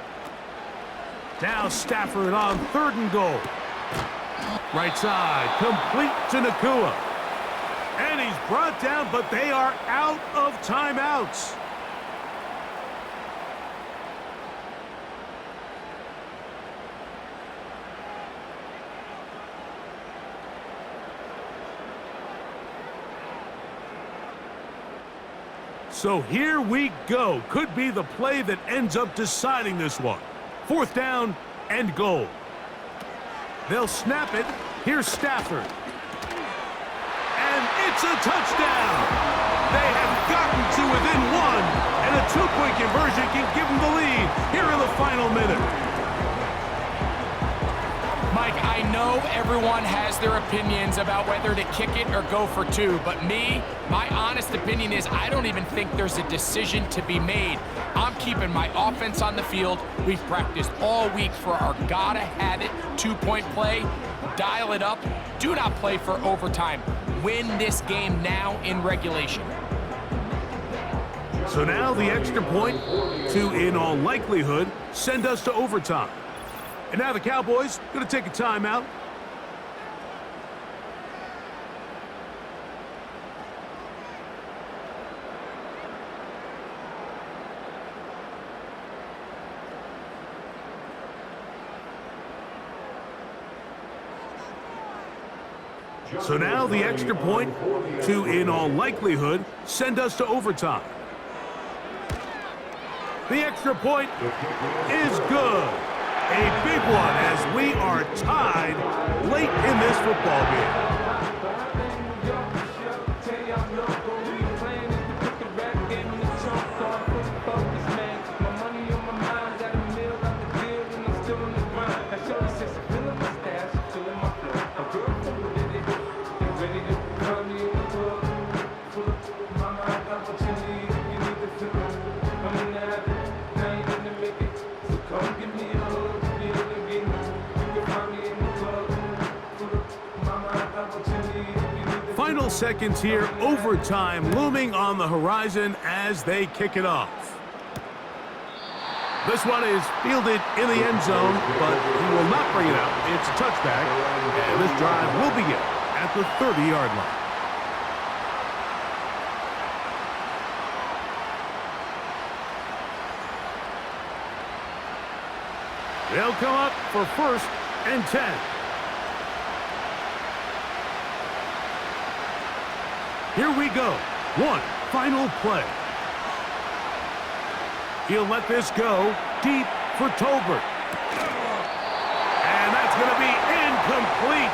Now Stafford on 3rd and goal. Right side, complete to Nakua. And he's brought down, but they are out of timeouts. So here we go. Could be the play that ends up deciding this one. 4th down and goal. They'll snap it. Here's Stafford. And it's a touchdown. They have gotten to within 1, and a 2-point conversion can give them the lead here in the final minute. Mike, I know everyone has their opinions about whether to kick it or go for 2, but my honest opinion is I don't even think there's a decision to be made. I'm keeping my offense on the field. We've practiced all week for our gotta-have-it 2-point play. Dial it up. Do not play for overtime. Win this game now in regulation. So now the extra point to, in all likelihood, send us to overtime. And now the Cowboys going to take a timeout. So now the extra point to, in all likelihood, send us to overtime. The extra point is good. A big one as we are tied late in this football game. Final seconds here, overtime looming on the horizon as they kick it off. This one is fielded in the end zone, but he will not bring it out. It's a touchback, and this drive will begin at the 30-yard line. They'll come up for 1st and 10. Here we go. One final play. He'll let this go deep for Tolbert. And that's going to be incomplete.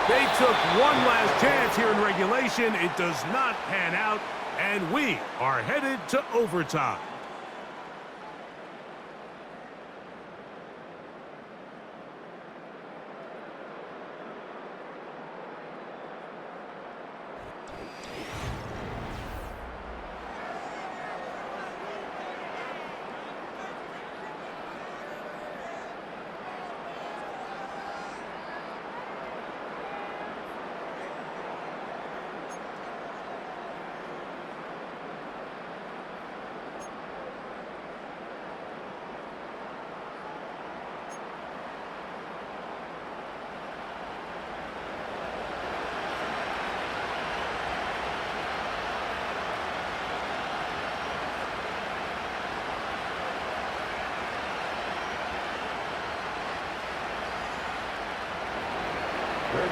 They took one last chance here in regulation. It does not pan out. And we are headed to overtime.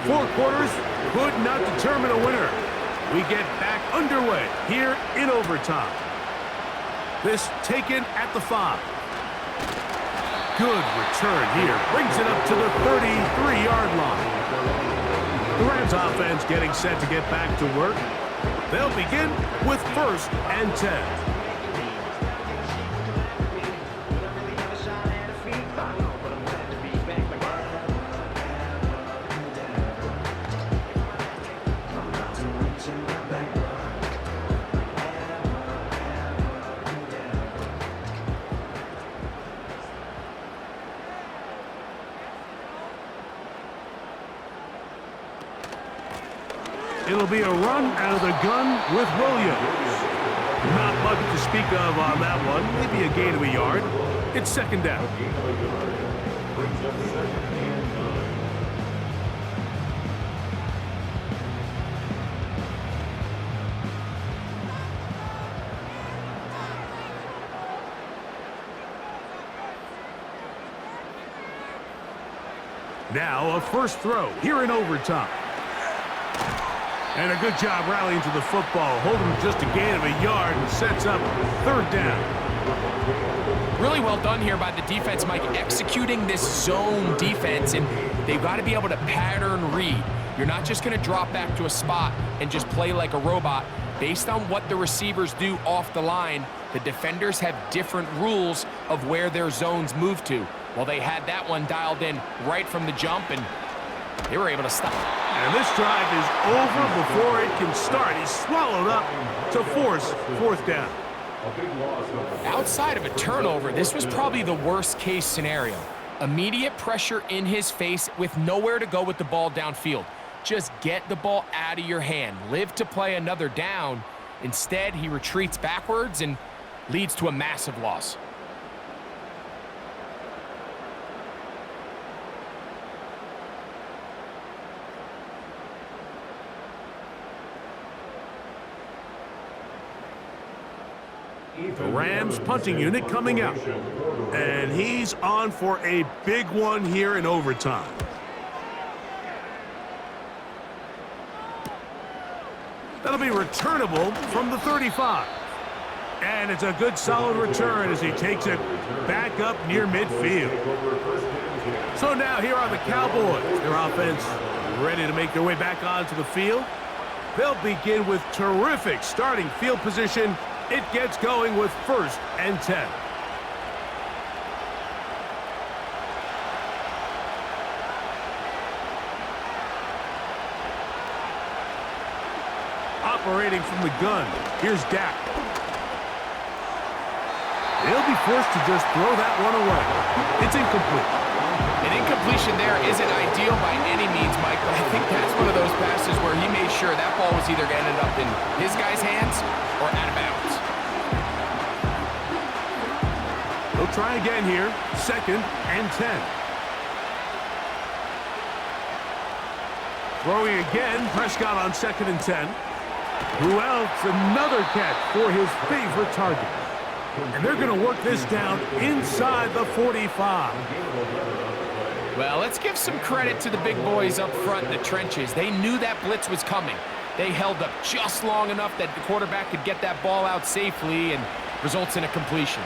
Four quarters could not determine a winner. We get back underway here in overtime. This taken at the 5. Good return here. Brings it up to the 33-yard line. The Rams offense getting set to get back to work. They'll begin with 1st and 10. It'll be a run out of the gun with Williams. Not much to speak of on that one. Maybe a gain of a yard. It's 2nd down. Now a first throw here in overtime. And a good job rallying to the football, holding just a gain of a yard and sets up 3rd down. Really well done here by the defense, Mike, executing this zone defense, and they've got to be able to pattern read. You're not just going to drop back to a spot and just play like a robot. Based on what the receivers do off the line, the defenders have different rules of where their zones move to. Well, they had that one dialed in right from the jump, and they were able to stop. And this drive is over before it can start. He's swallowed up to force 4th down. Outside of a turnover, this was probably the worst case scenario. Immediate pressure in his face with nowhere to go with the ball downfield. Just get the ball out of your hand. Live to play another down. Instead, he retreats backwards and leads to a massive loss. The Rams punting unit coming out. And he's on for a big one here in overtime. That'll be returnable from the 35. And it's a good solid return as he takes it back up near midfield. So now here are the Cowboys. Their offense ready to make their way back onto the field. They'll begin with terrific starting field position. It gets going with 1st and 10. Operating from the gun, here's Dak. He'll be forced to just throw that one away. It's incomplete. An incompletion there isn't ideal by any means, Mike, but I think that's one of those passes where he made sure that ball was either going to end up in his guy's hands or out of bounds. He'll try again here, 2nd and 10. Throwing again, Prescott on 2nd and 10. Who else? Another catch for his favorite target. And they're going to work this down inside the 45. Well, let's give some credit to the big boys up front in the trenches. They knew that blitz was coming. They held up just long enough that the quarterback could get that ball out safely and results in a completion.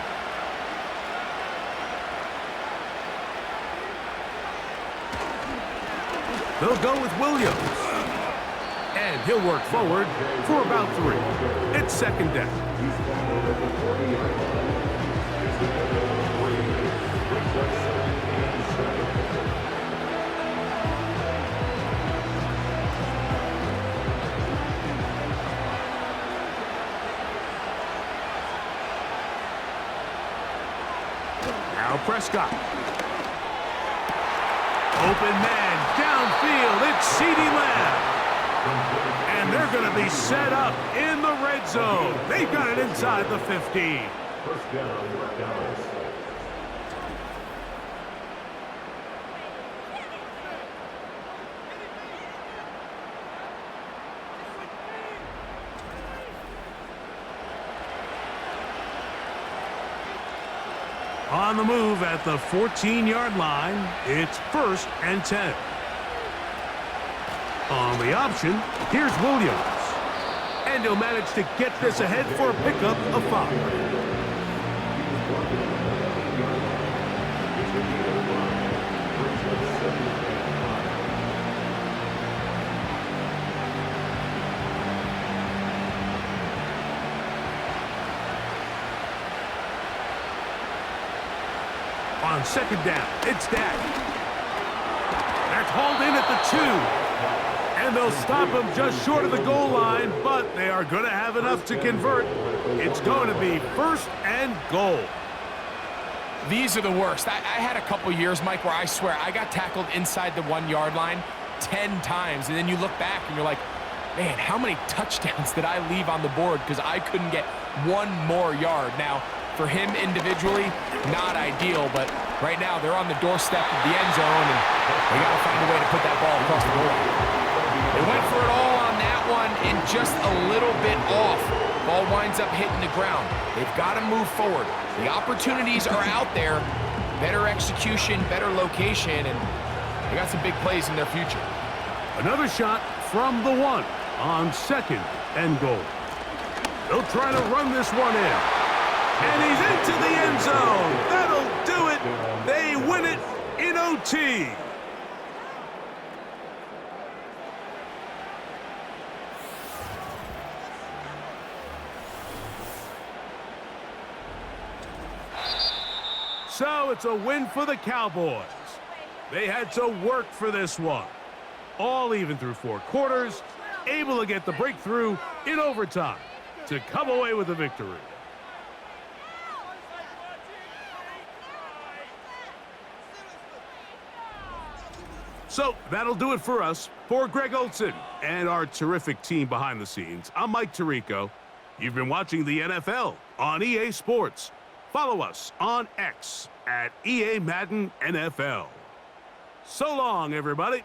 They'll go with Williams. And he'll work forward for about 3. It's second down. Now Prescott. Open man, downfield, it's CeeDee Lamb. And they're going to be set up in the red zone. They've got it inside the 15. First down, Dallas. On the move at the 14-yard line, it's 1st and 10. On the option, here's Williams. And he'll manage to get this ahead for a pickup of 5. On second down, it's Dak. That's hauled in at the 2. And they'll stop him just short of the goal line, but they are going to have enough to convert. It's going to be 1st and goal. These are the worst. I had a couple years, Mike, where I swear I got tackled inside the 1-yard line 10 times, and then you look back and you're like, man, how many touchdowns did I leave on the board because I couldn't get 1 more yard? Now, for him individually, not ideal, but right now they're on the doorstep of the end zone, and they got to find a way to put that ball across the goal line. They went for it all on that one and just a little bit off. Ball winds up hitting the ground. They've got to move forward. The opportunities are out there. Better execution, better location, and they got some big plays in their future. Another shot from the 1 on 2nd and goal. They'll try to run this one in. And he's into the end zone. That'll do it. They win it in OT. So it's a win for the Cowboys. They had to work for this one. All even through 4 quarters, able to get the breakthrough in overtime to come away with a victory. So that'll do it for us. For Greg Olson and our terrific team behind the scenes, I'm Mike Tirico. You've been watching the NFL on EA Sports. Follow us on X at EA Madden NFL. So long, everybody.